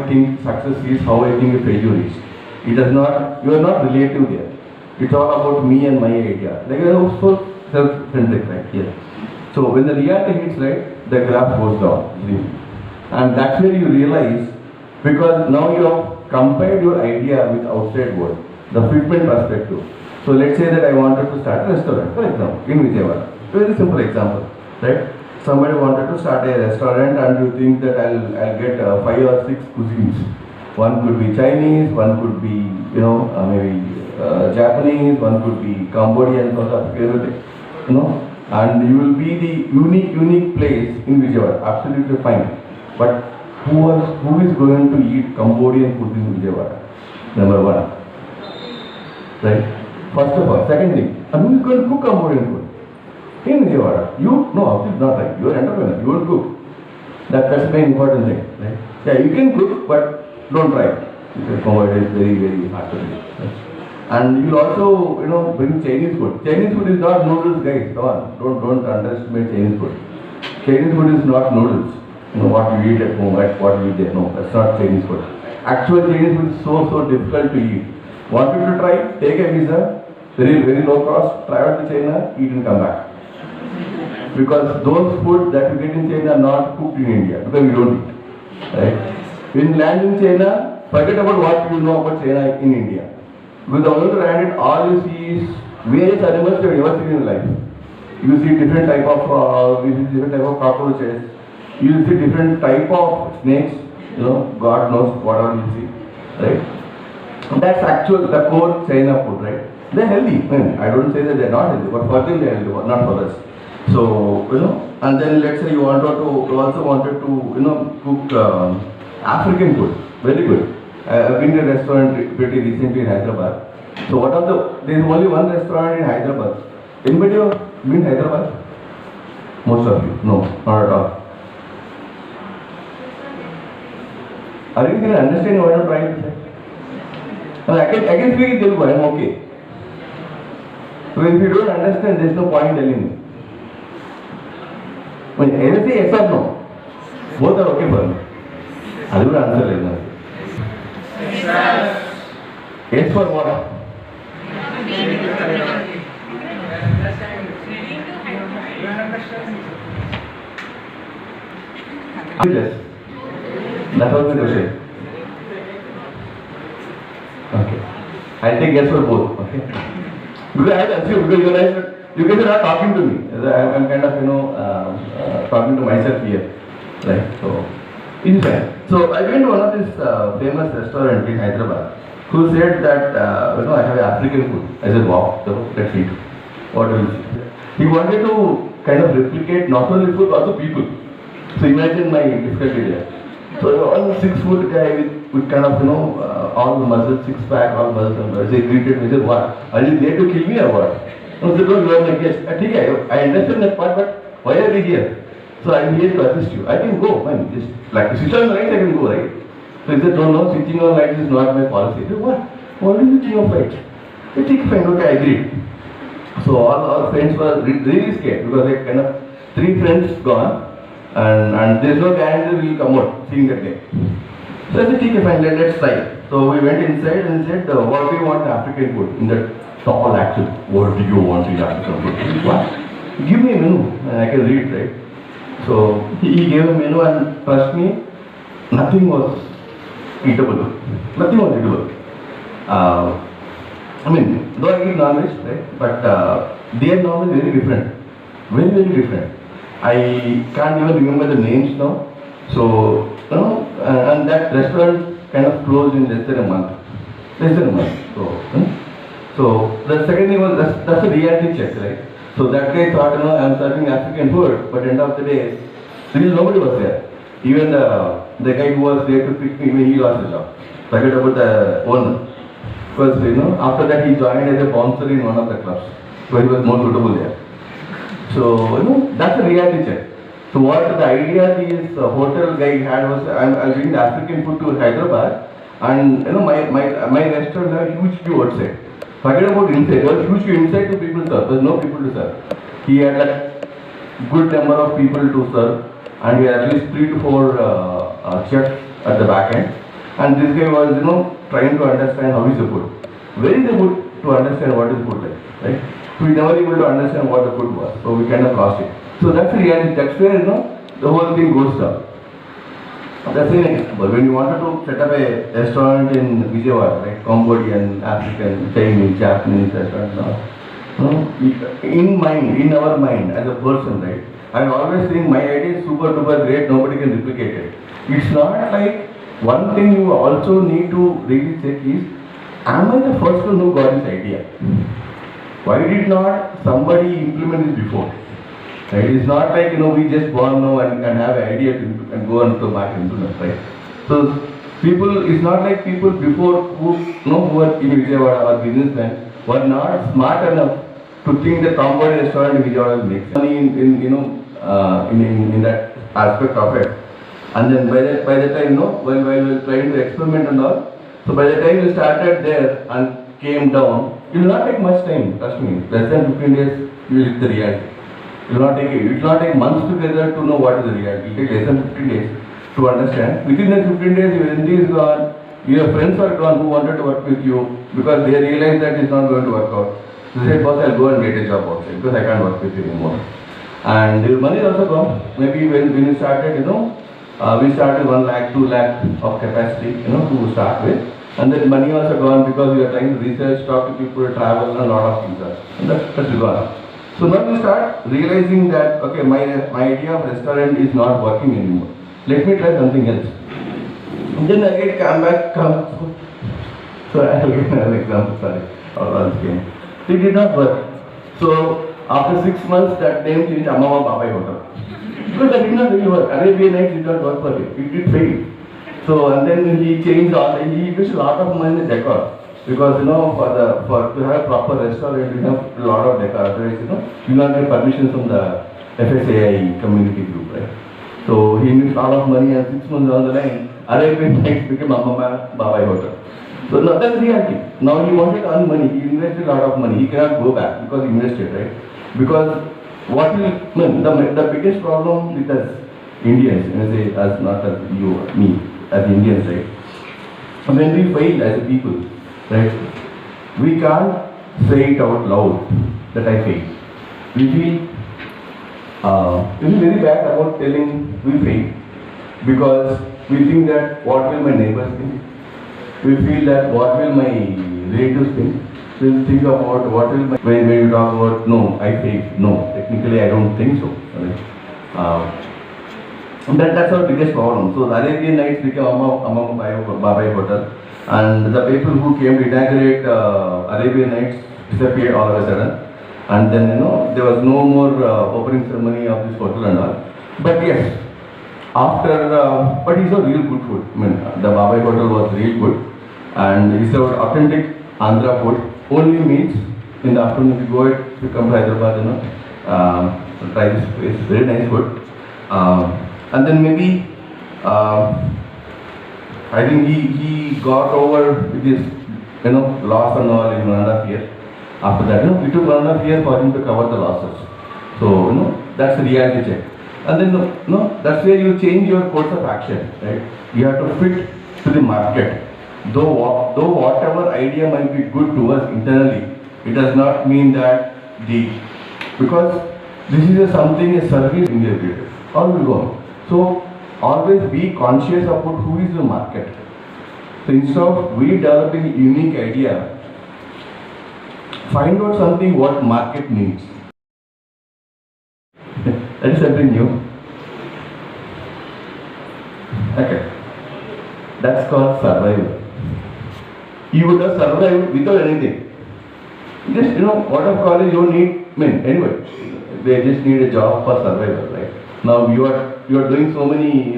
think success is, how I think a failure is. You are not relative there. It's all about me and my idea. Like so self-centric, right? Here. So when the reality hits, right, the graph goes down, and that's where you realize, because now you have compared your idea with outside world, the fitment perspective. So let's say that I wanted to start a restaurant, for example, in Vijayawada. Very simple example, right? Somebody wanted to start a restaurant, and you think that I'll get 5 or 6 cuisines. One could be Chinese, one could be maybe Japanese, one could be Cambodian, South African, and you will be the unique place in Vijayawada. Absolutely fine, but who is going to eat Cambodian food in Vijayawada? Number one, right? First of all. Second thing, and who is going to cook Cambodian food in Vijayawada? You? No, absolutely not right. You are an entrepreneur. You won't cook. That's the main important thing, right? Yeah, you can cook, but don't try. Because Cambodian is very hard to do. Right? And you will also, bring Chinese food. Chinese food is not noodles, guys. Come on, don't underestimate Chinese food. Chinese food is not noodles. What you eat at home, right? What you eat there. No, that's not Chinese food. Actual Chinese food is so difficult to eat. Want you to try? Take a visa, very low cost, travel to China, eat and come back. Because those food that you get in China are not cooked in India, because we don't eat. Right? When land in China, forget about what you know about China in India. Because the moment you land it, all you see is various animals you have ever seen in life. You see different type of cockroaches. You will see different type of snakes, God knows what all you see, right? That's the core China food, right? They're healthy. I don't say that they're not healthy, but for them they're healthy, but not for us. So, and then let's say you also wanted to cook African food, very good. I've been to a restaurant pretty recently in Hyderabad. So there's only one restaurant in Hyderabad. Anybody have been to Hyderabad? Most of you? No, not at all. Are you understanding what I'm trying to say? Well, I can speak in Telugu, I'm okay. So if you don't understand, there's no point telling me. When anything yes or no, both are okay for me. అది కూడా answer లేదు నాకు. Yes for what? Yes. That was the question. Okay. I'll take yes for both. Okay. Because I have assumed, because you guys are not talking to me. I'm kind of, talking to myself here. Right. So, it's fine. So, I went to one of this famous restaurant in Hyderabad who said that, I have African food. I said, wow, so let's eat. What will you say? He wanted to kind of replicate not only food, also people. So, imagine my difficulty there. So, one 6-foot guy with kind of, all the muscles, 6-pack, all muscles, and they greeted me, said, what? Are you there to kill me or what? I said, no, you are my guest. I understand that part, but why are we here? So I'm here to assist you. I can go, fine. Just like switch on the lights, I can go, right? So he said, no, switching on lights is not my policy. I said, what? What is switching off lights? I think fine, okay, I agreed. So all our friends were really scared because like kind of 3 friends gone and there's no guarantee we will come out seeing that day. So I said, okay, fine, let's try. So we went inside and said, what do you want African food? In that tall accent, what do you want in African food? What? Give me a menu and I can read, right? So he gave a menu and trust me, nothing was eatable. Nothing was eatable. Though I eat non-veg, right? But their non-veg is very different. Very, very different. I can't even remember the names now. So, and that restaurant kind of closed in less than a month. So the second thing was, that's a reality check, right? So that guy thought, I'm serving African food, but end of the day, still nobody was there. Even the guy who was there to pick me, he lost his job. Forget about the owner. Because, after that he joined as a bouncer in one of the clubs, where he was more suitable there. So, that's a reality check. So what the idea this hotel guy had was, I'm bringing African food to Hyderabad, and my restaurant had huge queue outside. Forget about inside. There was huge queue inside to people to serve. There was no people to serve. He had like good number of people to serve, and he had at least 3 to 4 chefs at the back end. And this guy was, trying to understand how is the food. Where is the food to understand what is food like, right? So we never able to understand what the food was. So we kind of lost it. So that's the reality. That's where, the whole thing goes down. That's an example. When you wanted to set up a restaurant in Vijayawada, like Cambodian, African, Chinese, Japanese restaurant, in our mind, as a person, right? I always think my idea is super duper great, nobody can replicate it. It's not like one thing you also need to really check is, am I the first one who got this idea? Why did not somebody implement this before? Right? It's not like, we just born now and have an idea and go on to back into it, right? So, it's not like people before who were in Vijayawada or businessmen were not smart enough to think that Cambodian restaurant in Vijayawada makes money in that aspect of it. And then by the time, while we were trying to experiment and all, so by the time you started there and came down, it will not take much time, trust me. Less than 15 days, you will hit the reality. It will not take months together to know what is the reality. It will take less than 15 days to understand. Within the 15 days, your ND is gone, your friends are gone who wanted to work with you because they realized that it's not going to work out. So they said, boss, I'll go and get a job outside because I can't work with you anymore. And your money is also gone. Maybe when you started, we started 1 lakh, 2 lakh of capacity, to start with. And then money also gone because we are trying to research, talk to people, travel, and a lot of things are. And that's gone. So now we start realizing that, okay, my idea of restaurant is not working anymore. Let me try something else. And then again so I'll give an example, sorry. It did not work. So after 6 months, that name changed Amama Babai Hotel. Because that did not really work. Arabian Nights did not work for him. It did fail. So and then he changed all. He used a lot of money in decor. Because to have proper restaurant, you have a lot of decor. Otherwise, you not get permission from the FSAI community group, right? So he used a lot of money, and 6 months down the line, Arabian Nights became Amama Babai Hotel. So now that's reality. Now he wanted to earn money. He invested a lot of money. He cannot go back because he invested, right? Because what will, the biggest problem with us Indians, when I say as not as you, me, as Indians, right? When we fail as a people, right? We can't say it out loud that I failed. We feel very bad about telling we failed because we think that what will my neighbors think? We feel that what will my relatives think? We'll think about what will my, when you talk about no, I failed. No, technically I don't think so. Right? That's our biggest problem. So the Arabian Nights became among Babai Hotel, and the people who came to inaugurate Arabian Nights disappeared all of a sudden. And then there was no more opening ceremony of this hotel and all. But yes, after but he served real good food. I mean, the Babai Hotel was real good, and he served authentic Andhra food. Only meals in the afternoon. If you go if you come to Hyderabad, try this place. Very nice food. And then maybe I think he got over with his loss and all in 1.5 years. After that, it took 1.5 years for him to cover the losses. So that's the reality check. And then that's where you change your course of action, right? You have to fit to the market. Though whatever idea might be good to us internally, it does not mean that because this is a service in the future. How will go? So always be conscious about who is the market. So instead of we developing a unique idea, find out something what market needs. That is something new. Okay. That's called survival. You would have survived without anything. Just out of college you need, anyway, they just need a job for survival, right? Now you are doing so many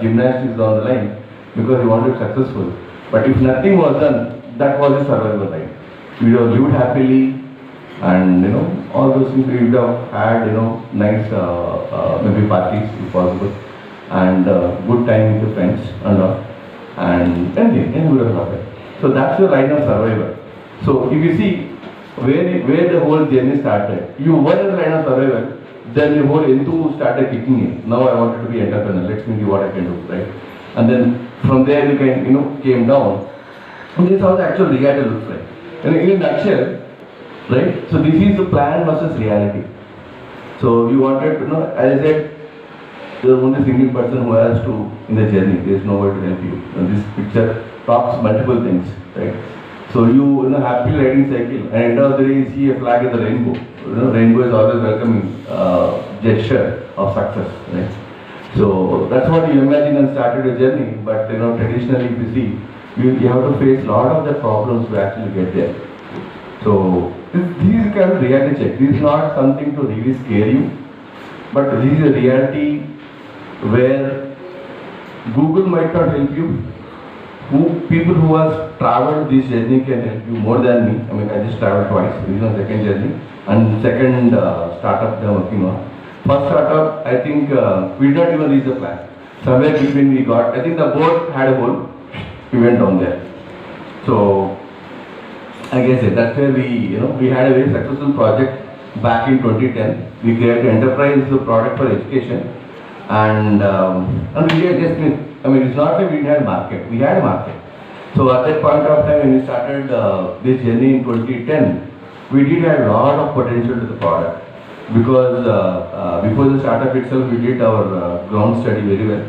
gymnastics on the line because you want to be successful. But if nothing was done, that was a survival line. You would have lived happily, and all those things. You would have had nice maybe parties if possible, and good time with your friends and all, and anything would have happened. So that's the line of survival. So if you see where the whole journey started, you were in the line of survival, then your whole enthusiasm started kicking in. Now I wanted to be entrepreneur. Let me see what I can do, right? And then from there you can came down. And this is how the actual reality looks like. In a nutshell, right? So this is the plan versus reality. So you wanted to as I said, the only single person who has to in the journey. There is nobody to help you. And this picture talks multiple things, right? So you happily riding cycle, and end of the day you see a flag in the rainbow. Rainbow is always welcoming gesture of success, right? So that's what you imagine and started your journey. But traditionally, if you see, you have to face a lot of the problems to actually get there. So this is kind of reality check. This is not something to really scare you, but this is a reality where Google might not help you. People who have traveled this journey can help you more than me. I just traveled twice. This is my second journey, and second startup they are working on. First startup, I think we did not even reach the plan. Somewhere between we got, I think the boat had a hole. We went down there. So I guess that's where we had a very successful project back in 2010. We created enterprise product for education, and we just it's not like we didn't have a market. We had a market. So at that point of time when we started this journey in 2010, we did have a lot of potential to the product because before the startup itself we did our ground study very well,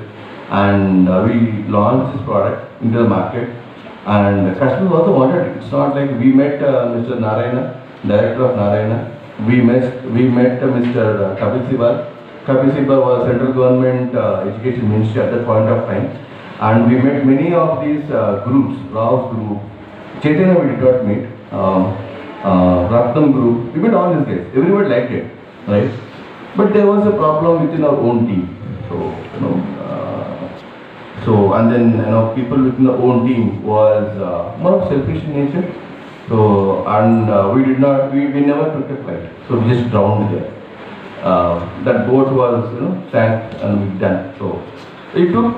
and we launched this product into the market, and customers also wanted it. It's not like we met Mr. Narayana, director of Narayana. We met Mr. Kapil Sibal. Kapil Sibal was central government education ministry at that point of time, and we met many of these groups. Rao's group, Chaitanya we did not meet, Ratnam group. We met all these guys. Everybody liked it, right? But there was a problem within our own team. So and then people within the own team was more selfish in nature. So and we never took a flight. So we just drowned there. That boat was sank and we done. So it took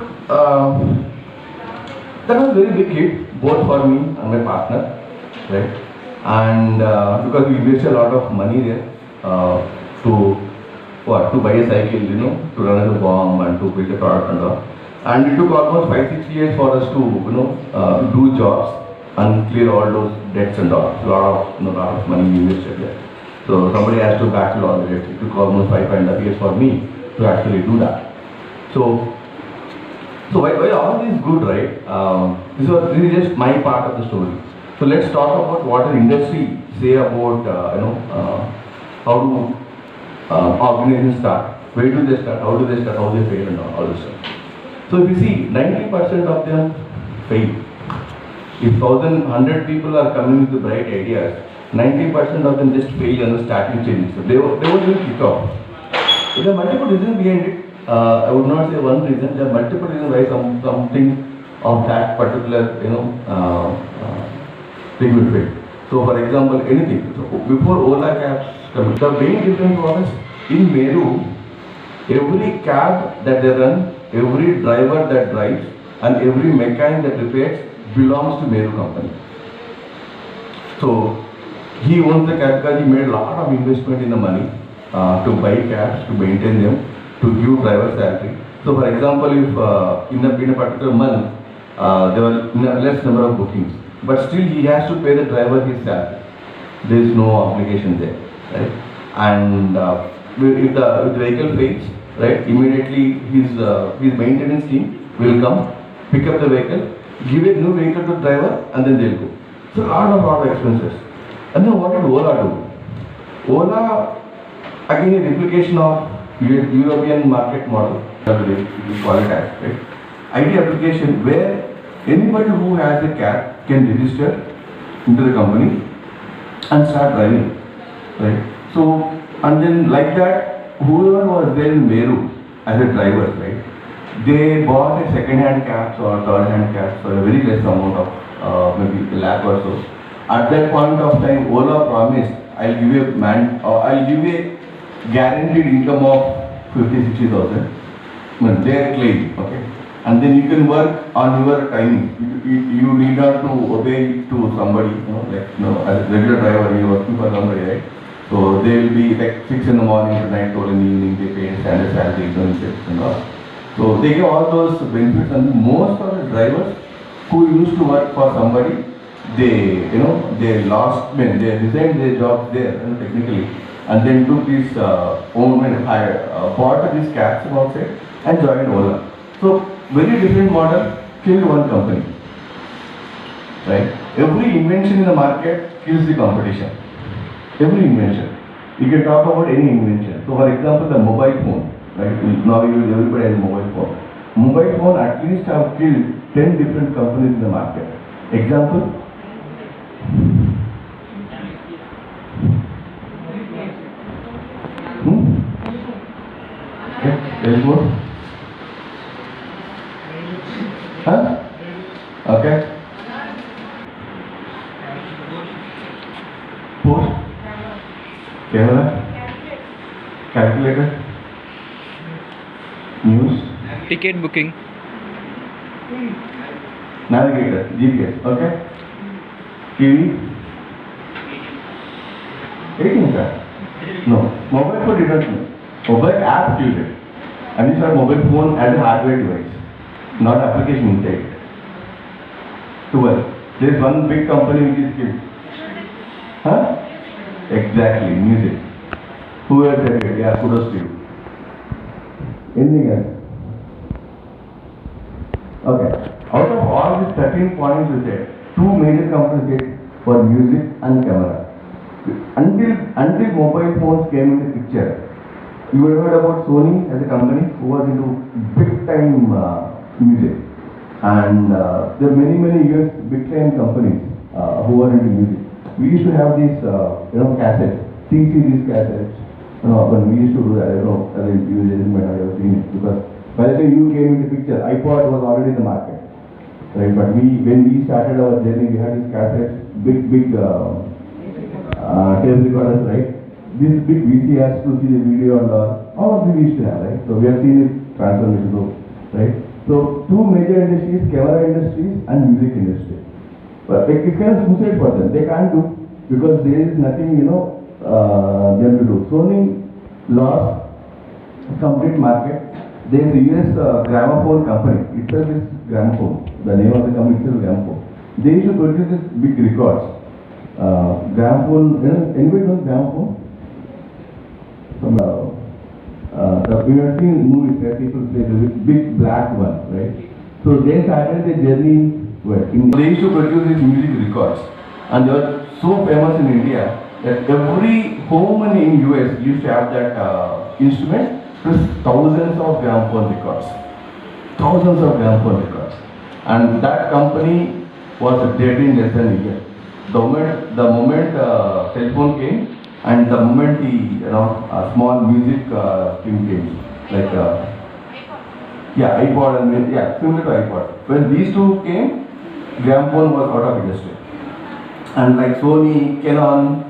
that was a very big hit both for me and my partner, right? And because we invested a lot of money there. to what? To buy a cycle, to run as a bomb and to build a product and all. And it took almost 5-6 years for us to, do jobs and clear all those debts and all. A lot of money invested there. So somebody has to battle all the debts. It took almost 5.5 years for me to actually do that. So why all this good, right? This is just my part of the story. So let's talk about what the industry say about, how do organizations start, where do they start, how they fail and all this stuff. So if you see, 90% of them fail. If 1,100 people are coming with the bright ideas, 90% of them just fail on the starting stages. So they won't even kick off. So there are multiple reasons behind it. I would not say one reason. There are multiple reasons why something of that particular thing will fail. So for example, anything. So before Ola cabs, the main difference was in Meru, every cab that they run, every driver that drives, and every mechanic that repairs belongs to Meru company. So he owns the cab because he made a lot of investment in the money to buy cabs, to maintain them, to give driver salary. So for example, if in a particular month there were less number of bookings, but still he has to pay the driver his salary. There is no obligation there, right? And if the vehicle fails, right, immediately his maintenance team will come, pick up the vehicle, give a new vehicle to the driver, and then they'll go. So a lot of expenses. And then what did Ola do? Ola, again, a replication of European market model, we call it as, right? ID application where anybody who has a cab can register into the company and start driving, right? So, and then like that, whoever was there in Meru as a driver, right? They bought a second-hand cabs or third-hand cabs for a very less amount of maybe a lakh or so. At that point of time, Ola promised, I'll give you a guaranteed income of 50,000-60,000. When they claim, okay, and then you can work on your timing. You need not to obey to somebody, as a regular driver, you're working for somebody, right? So they will be like 6 in the morning to 9 in the evening. They pay standard salary, benefits and all. So they give all those benefits, and most of the drivers who used to work for somebody, they lost, they resigned their jobs there, technically, and then took this bought these cabs outside and joined Ola. So very different model, killed one company, right? Every invention in the market kills the competition. Every invention. You can talk about any invention. So for example, the mobile phone, right? Now everybody has a mobile phone. Mobile phone at least have killed 10 different companies in the market. Example? Okay, there is more. Huh? Okay. Post. Camera. Calculator. News. Ticket booking. Navigator. GPS. Okay. TV. 18, sir. No. Mobile phone did not know. Mobile app used it. And these are mobile phone as a hardware device, not application inside. 12. There is one big company which is killed. Huh? Exactly, music. Who else said it? Yeah, kudos to you. Anything else? Okay. Out of all these 13 points we said, two major companies get for music and camera. Until mobile phones came into picture, you have heard about Sony as a company who was into big time music. And there are many years big time companies who were into music. We used to have these cassettes, CCDs cassettes. When we used to do that, I don't know, as you might not have seen it, because by the time you came into picture, iPod was already in the market, right? But when we started our journey, we had these cassettes, big tape recorders, right? These big VCRs to see the video and all of them we used to have, right? So we have seen it transformation, right? So two major industries, camera industries and music industry. But it's kind of suicide for them. They can't do because there is nothing, them to do. Sony lost complete market. There is a US gramophone company, itself is gramophone. The name of the company itself is gramophone. They used to produce these big records. Gramophone, anybody knows gramophone? You have seen movies where people play the big black one, right? So they started their journey where they used to produce these music records, and they were so famous in India that every home in US used to have that instrument, plus thousands of gramophone records. Thousands of gramophone records. And that company was dead in less than a year. The moment cell phone came, and the moment small music thing came, like iPod and similar to iPod. When these two came, gramophone was out of industry. And like Sony, Canon,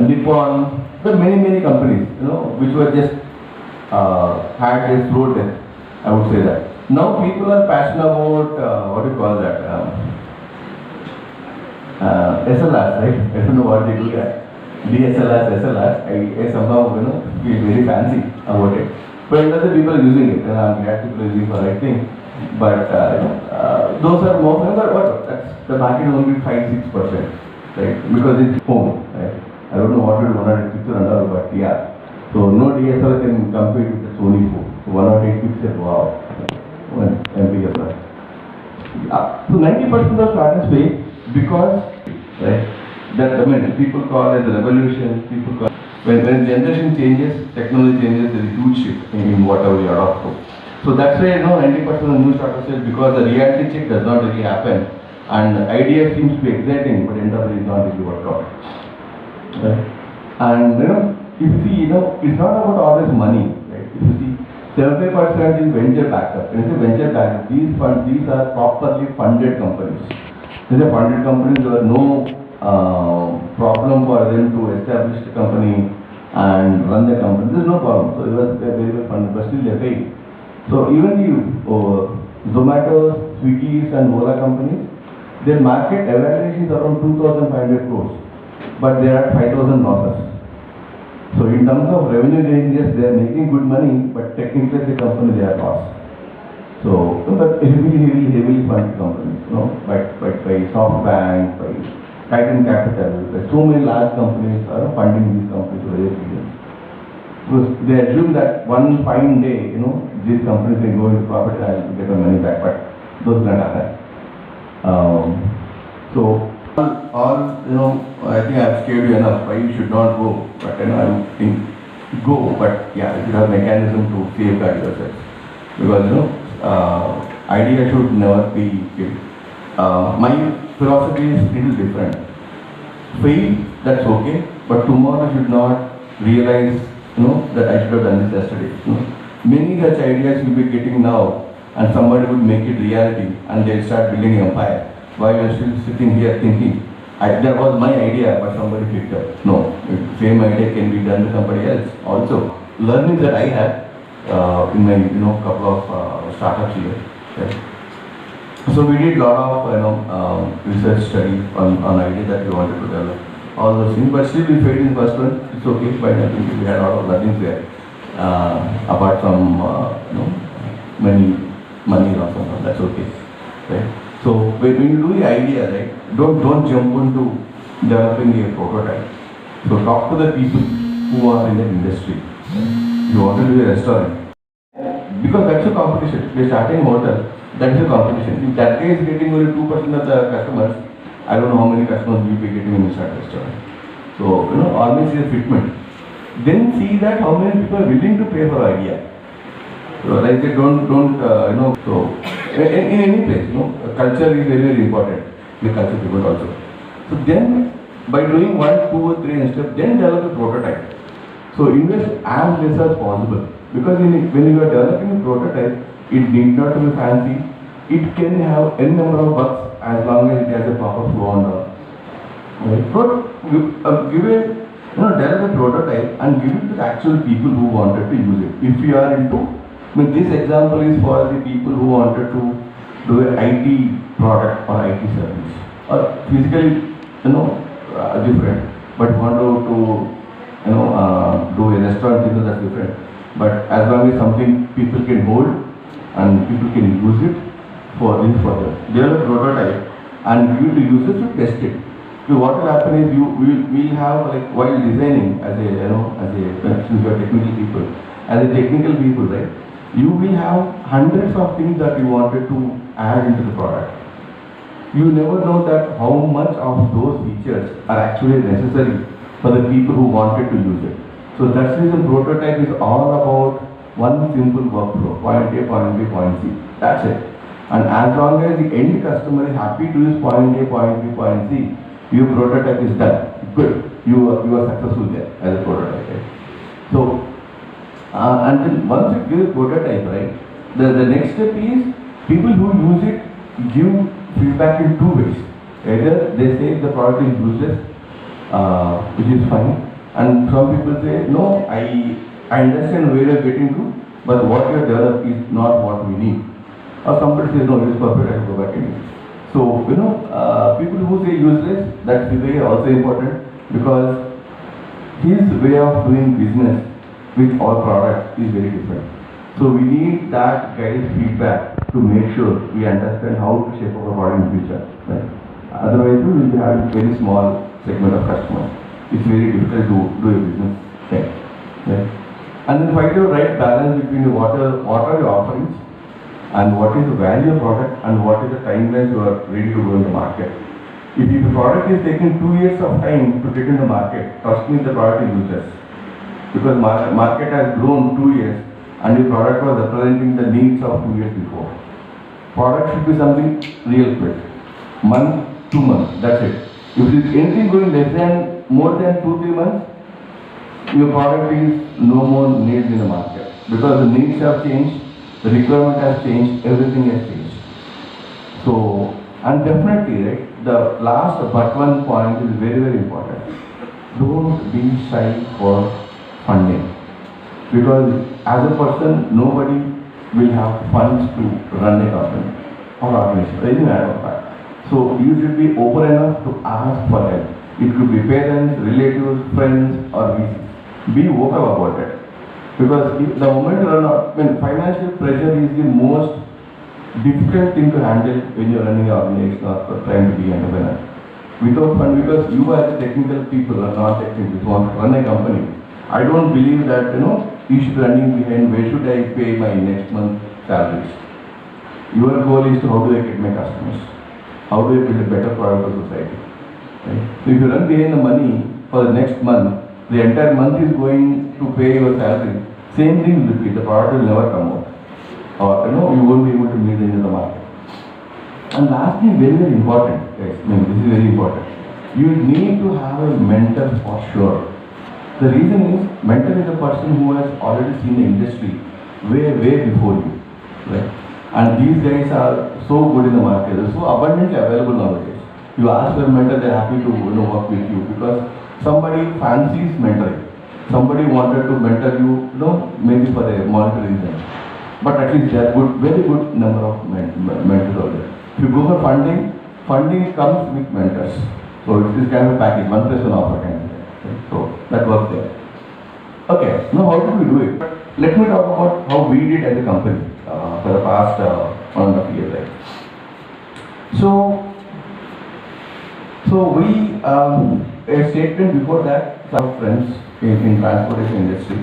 Nippon, there are many companies, which were just had a slow death, I would say that. Now people are passionate about, what do you call that, SLRs, right? I don't know what they do there. DSLRs, SLRs, I somehow, feel very fancy about it. But other people are using it, and I'm glad people are using it for the right thing. But, those are more, but that's the market is only 5-6%, right? Because it's home, right? I don't know what will 100 pixel and all, but yeah. So no DSLR can compete with the Sony phone. So 108 pixel, wow. 1 MPSR. Yeah. So 90% of startups fail because, right? That people call as a revolution. People call when generation changes, technology changes. There is a huge shift in whatever you adopt to. So that's why 90% of new startups fail, because the reality check does not really happen, and the idea seems to be exciting, but end up it is not really work out. Right? And if you see, it's not about always money, right? If you see, 75% is venture backup. When you say venture backup, these are properly funded companies. These are funded companies. There are no problem for them to establish the company and run the company. There is no problem. So it was very well funded, but still they failed. So even the Zomato, Swiggy and Ola companies, their market evaluation is around 2,500 crores, but they are at 5,000 losses. So in terms of revenue ranges, they are making good money, but technically the company they are lost. So, but heavily funded companies, by SoftBank, by Titan Capital, so many large companies are funding these companies for various reasons. Because they assume that one fine day, these companies will go into profit and get the money back, but those don't happen. So I think I've scared you enough. Why you should not go? But I don't think go. But yeah, you have mechanism to safeguard yourself, because idea should never be killed. My philosophy is little different. Fail, that's okay, but tomorrow should not realize, that I should have done this yesterday. Many such ideas you'll be getting now, and somebody will make it reality, and they'll start building an empire. While you're still sitting here thinking, that was my idea, but somebody picked up. No, same idea can be done to somebody else. Also, learning that I had in my couple of startups here. Right? So we did a lot of research study on ideas that we wanted to develop, all those things. But still we failed in the first one. It's okay, but I think we had a lot of learnings there. Apart from money or something, that's okay, right? So when you do the idea, right, don't jump into developing a prototype. So talk to the people who are in the industry. Right? You want to do a restaurant, because that's a competition. We're starting a hotel. That is a competition. If that guy is getting only 2% of the customers, I don't know how many customers you will be getting when you start a restaurant. So, always see a fitment. Then see that how many people are willing to pay for idea. So, like they don't so in any place, culture is very important. The culture people also. So then, by doing 1, 2, or 3 steps, then develop a prototype. So invest as less as possible. Because when you are developing a prototype, it need not be fancy. It can have n number of bugs as long as it has a proper flow on the. Give develop a prototype and give it to the actual people who wanted to use it. If you are into, this example is for the people who wanted to do an IT product or IT service, or physically, different, but want to do a restaurant business, that's different. But as long as something people can hold and people can use it for this further. Develop prototype and you to use it to test it. So what will happen is you will have, like, while designing as a since you are technical people, right, you will have hundreds of things that you wanted to add into the product. You never know that how much of those features are actually necessary for the people who wanted to use it. So that's the reason prototype is all about one simple workflow, point A, point B, point C. That's it. And as long as the end customer is happy to use point A, point B, point C, your prototype is done. Good. You are successful there as a prototype. Right? So, and then once you give a prototype, right, the next step is people who use it give feedback in two ways. Either they say the product is useless, which is fine, and some people say, no, I understand where you are getting to, but what you have developed is not what we need. Or somebody says, no, it is perfect, I will go back and use. So, people who say useless, that's very also important, because his way of doing business with our product is very different. So we need that guided feedback to make sure we understand how to shape our product in the future. Right? Otherwise, we will be having a very small segment of customers. It's very difficult to do a business thing. Right? And then find your right balance between what are your offerings and what is the value of product and what is the timeline you are ready to go in the market. If the product is taking 2 years of time to get in the market, trust me, the product is useless. Because market has grown 2 years and your product was representing the needs of 2 years before. Product should be something real quick. Month, 2 months, that's it. If it is anything going more than 2-3 months, your product is no more needed in the market. Because the needs have changed, the requirement has changed, everything has changed. So, and definitely, right, the last but one point is very, very important. Don't be shy for funding. Because as a person, nobody will have funds to run a company or organization, any matter of fact. So you should be open enough to ask for help. It could be parents, relatives, friends, or VCs. Be vocal about it. Because if the moment you run out, financial pressure is the most difficult thing to handle when you are running an organization or trying to be an entrepreneur. Without fund, because you as technical people are not technical, you want to run a company. I don't believe that, you should be running behind where should I pay my next month salaries. Your goal is to how do I get my customers? How do I build a better product for society? Right? So if you run behind the money for the next month, the entire month is going to pay your salary. Same thing will repeat, the product will never come out. Or you won't be able to meet into the market. And lastly, very, very important, guys, this is very important. You need to have a mentor for sure. The reason is, mentor is a person who has already seen the industry way before you. Right? And these guys are so good in the market, they're so abundantly available nowadays. You ask for a mentor, they're happy to work with you because somebody fancies mentoring. Somebody wanted to mentor you, maybe for a monetary reason. But at least there are very good number of mentors out there. If you go for funding comes with mentors. So it is kind of a package, 1+1 offer kind of thing. Right? So that works there. Okay, now how do we do it? Let me talk about how we did as a company for the past 1.5 years. Right? So we, a statement before that, some friends in transportation industry,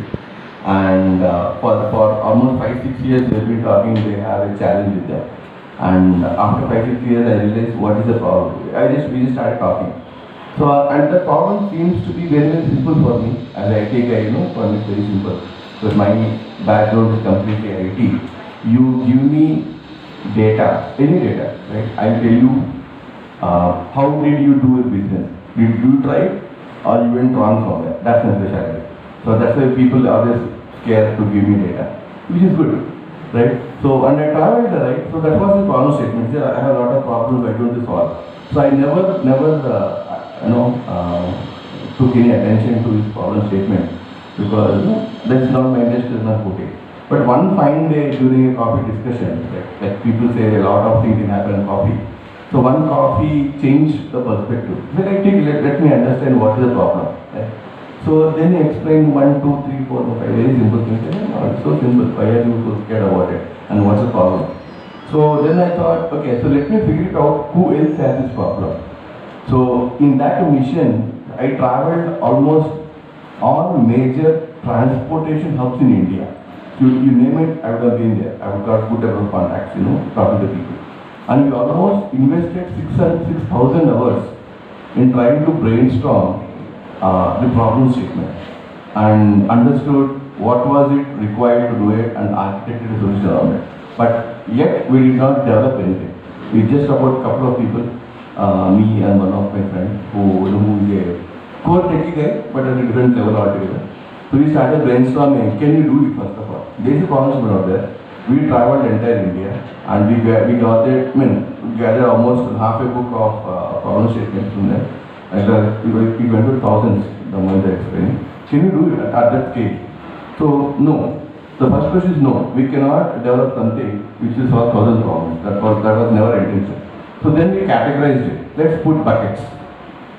and for almost 5-6 years they've been talking, they have a challenge with them. And after 5-6 years I realized what is the problem. We just started talking. So and the problem seems to be very, very simple for me as I take for me it's very simple. Because my background is completely IT. You give me data, any data, right? I'll tell you how did you do a business? Did you try or you went wrong somewhere? That's my specialty. So that's why people are always scared to give me data, which is good, right? So and I traveled, right? So that was the problem statement. I have a lot of problems I don't solve. So I never took any attention to his problem statement because that's not my industry, is not put it. But one fine day during a coffee discussion, like people say a lot of things can happen in coffee. So one coffee changed the perspective. Let me understand what is the problem. Right? So then he explained 1, 2, 3, 4, 5 very simple things. I said, "Oh, it's so simple. Why are you so scared about it? And what's the problem?" So then I thought, okay, so let me figure it out who else has this problem. So in that mission, I traveled almost all major transportation hubs in India. You name it, I would have been there. I would got good level of contacts, talking to people. And we almost invested 6,000 hours in trying to brainstorm the problem statement and understood what was it required to do it and architected a solution around it. But yet we did not develop anything. We just about a couple of people, me and one of my friends who is a core techie guy but at a different level altogether. So we started brainstorming, can you do it first of all? Basic problems were not there. We traveled entire India and we gathered almost half a book of problem statements from there. And we went to thousands, the moment I explained. Can you do it at that scale? So, no. The first question is no. We cannot develop something which will solve 1,000 problems. That was never intention. So then we categorized it. Let's put buckets.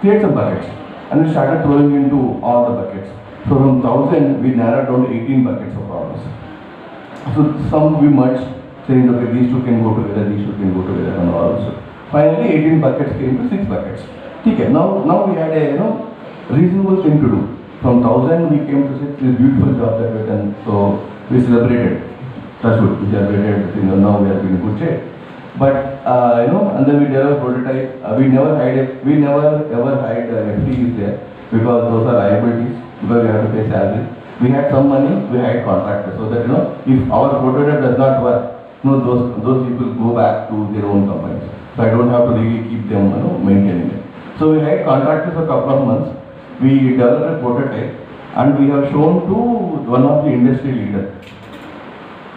Create some buckets. And we started throwing into all the buckets. So from 1,000, we narrowed down to 18 buckets of problems. So some we merged, saying, okay, these two can go together, these two can go together, and all also. Finally, 18 buckets came to 6 buckets. Okay, now we had a reasonable thing to do. From 1,000, we came to 6. This beautiful job that we done. So we celebrated. That's good. We celebrated. Now we are in good shape. But and then we developed prototype. We never ever hired FTEs there because those are liabilities. Because we have to pay salary. We had some money. We hired contractors so that if our prototype does not work, those people go back to their own companies. So I don't have to really keep them maintaining it. So we hired contractors for a couple of months. We developed a prototype and we have shown to one of the industry leaders.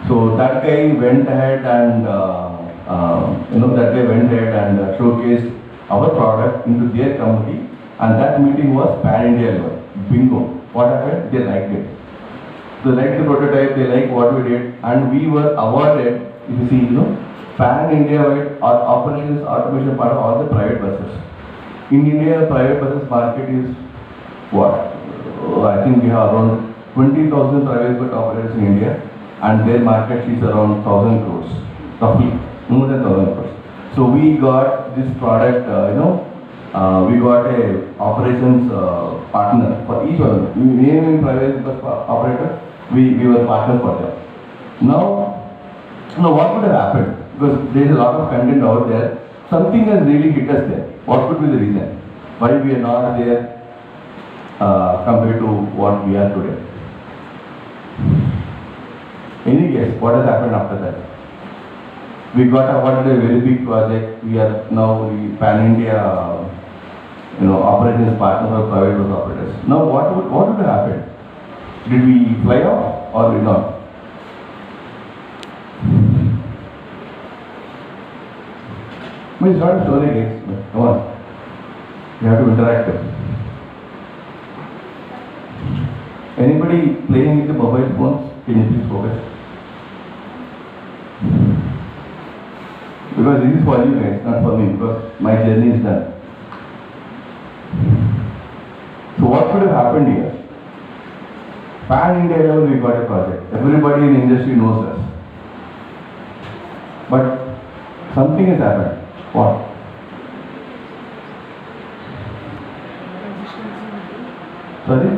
So that guy went ahead and showcased our product into their company, and that meeting was pan-India level. Bingo. What happened? They liked it. They liked the prototype, they liked what we did, and we were awarded, if you see, pan-India wide operations automation part of all the private buses. In India, private buses market is what? I think we have around 20,000 private bus operators in India, and their market is around 1,000 crores, roughly, more than 1,000 crores. So we got this product, we got a operations partner for each one. We name private bus operator, we were partner for them. Now what would have happened? Because there is a lot of content out there. Something has really hit us there. What could be the reason? Why we are not there compared to what we are today? Any guess? What has happened after that? We got awarded a very big project. We are now the pan-India operations partner for private bus operators. Now what would have happened? Did we fly off or did not? It's not a story, guys. Come on. You have to interact. Anybody playing with the mobile phones? Can you please focus? Because this is for you guys, not for me, because my journey is done. So what could have happened here? Pan-India level we got a project. Everybody in the industry knows us. But something has happened. What? Sorry?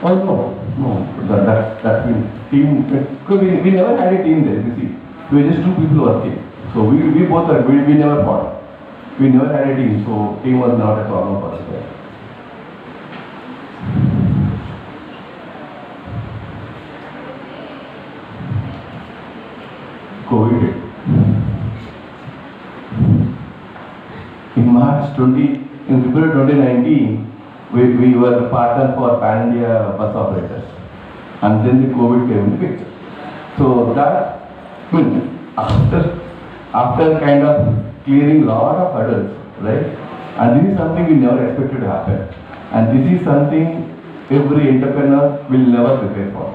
Oh no. That team. Because we never had a team there. You see, we were just two people working. So we both are. We never fought. We never had a team. So team was not a problem for us there. COVID hit. In February 2019, we were the partner for pan-India bus operators, and then the COVID came in the picture. So that, after kind of clearing a lot of hurdles, right? And this is something we never expected to happen, and this is something every entrepreneur will never prepare for.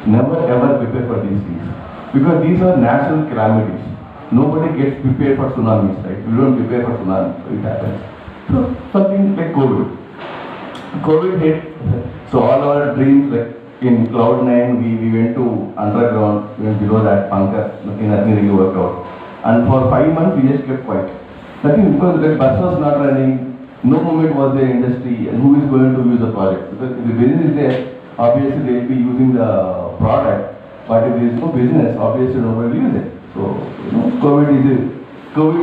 Never ever prepare for these things, because these are natural calamities. Nobody gets prepared for tsunamis, right? We don't prepare for tsunamis, so it happens. So something like COVID. COVID hit, so all our dreams like in Cloud9, we went to underground, we went below that bunker, nothing really worked out. And for 5 months we just kept quiet. Nothing, because the bus was not running, no movement was there in industry, and who is going to use the project? Because if the business is there, obviously they will be using the product, but if there is no business, obviously nobody will use it. So, COVID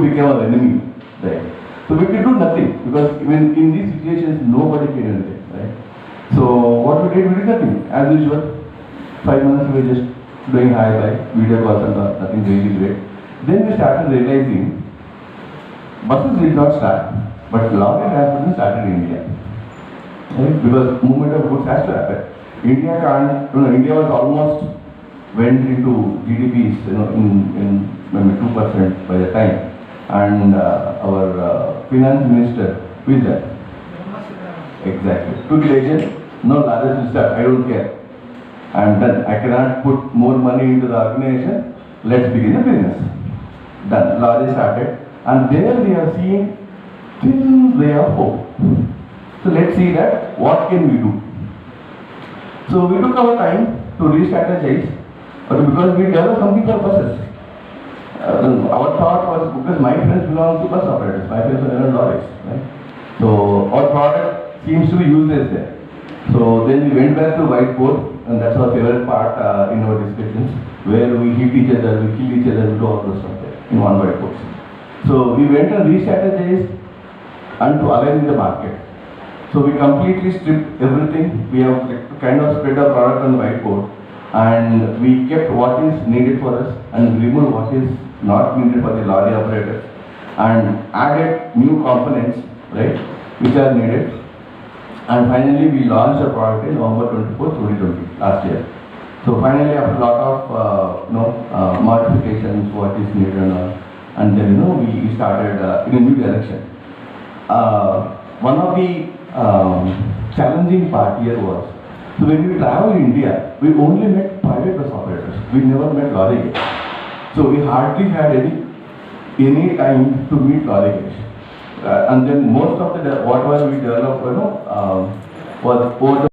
became our enemy, right? So we could do nothing, because even in these situations, nobody can do anything, right? So what we did nothing, as usual. 5 months we were just doing hi-bye, video calls and all, nothing really great. Then we started realizing, buses did not start, but lorry transportation started in India. Right? Because movement of goods has to happen. India was almost went into GDPs, in maybe 2% by the time. And our finance minister, who is that? Exactly. Took legend, no largest will start, I don't care. I'm done. I cannot put more money into the organization. Let's begin a business. Done. Largest started. And there we are seeing thin ray of hope. So let's see that what can we do. So we took our time to re-strategize, but because we developed something for buses. Our thought was, because my friends belong to bus operators, my friends are lorries, right? So our product seems to be useless there. So then we went back to whiteboard, and that's our favorite part in our discussions, where we hit each other, we kill each other, we do all those stuff there in one whiteboard. So we went and re-strategized and to align with the market. So we completely stripped everything. We have kind of spread our product on the whiteboard, and we kept what is needed for us and removed what is not needed for the lorry operators, and added new components, right, which are needed. And finally we launched the product in November 24, 2020, last year. So finally, after a lot of modifications, what is needed and then we started in a new direction. One of the challenging part here was, so when we travel in India, we only met private bus operators. We never met lorry guys. So we hardly had any time to meet lorry guys. And then most of the whatever we developed, was over the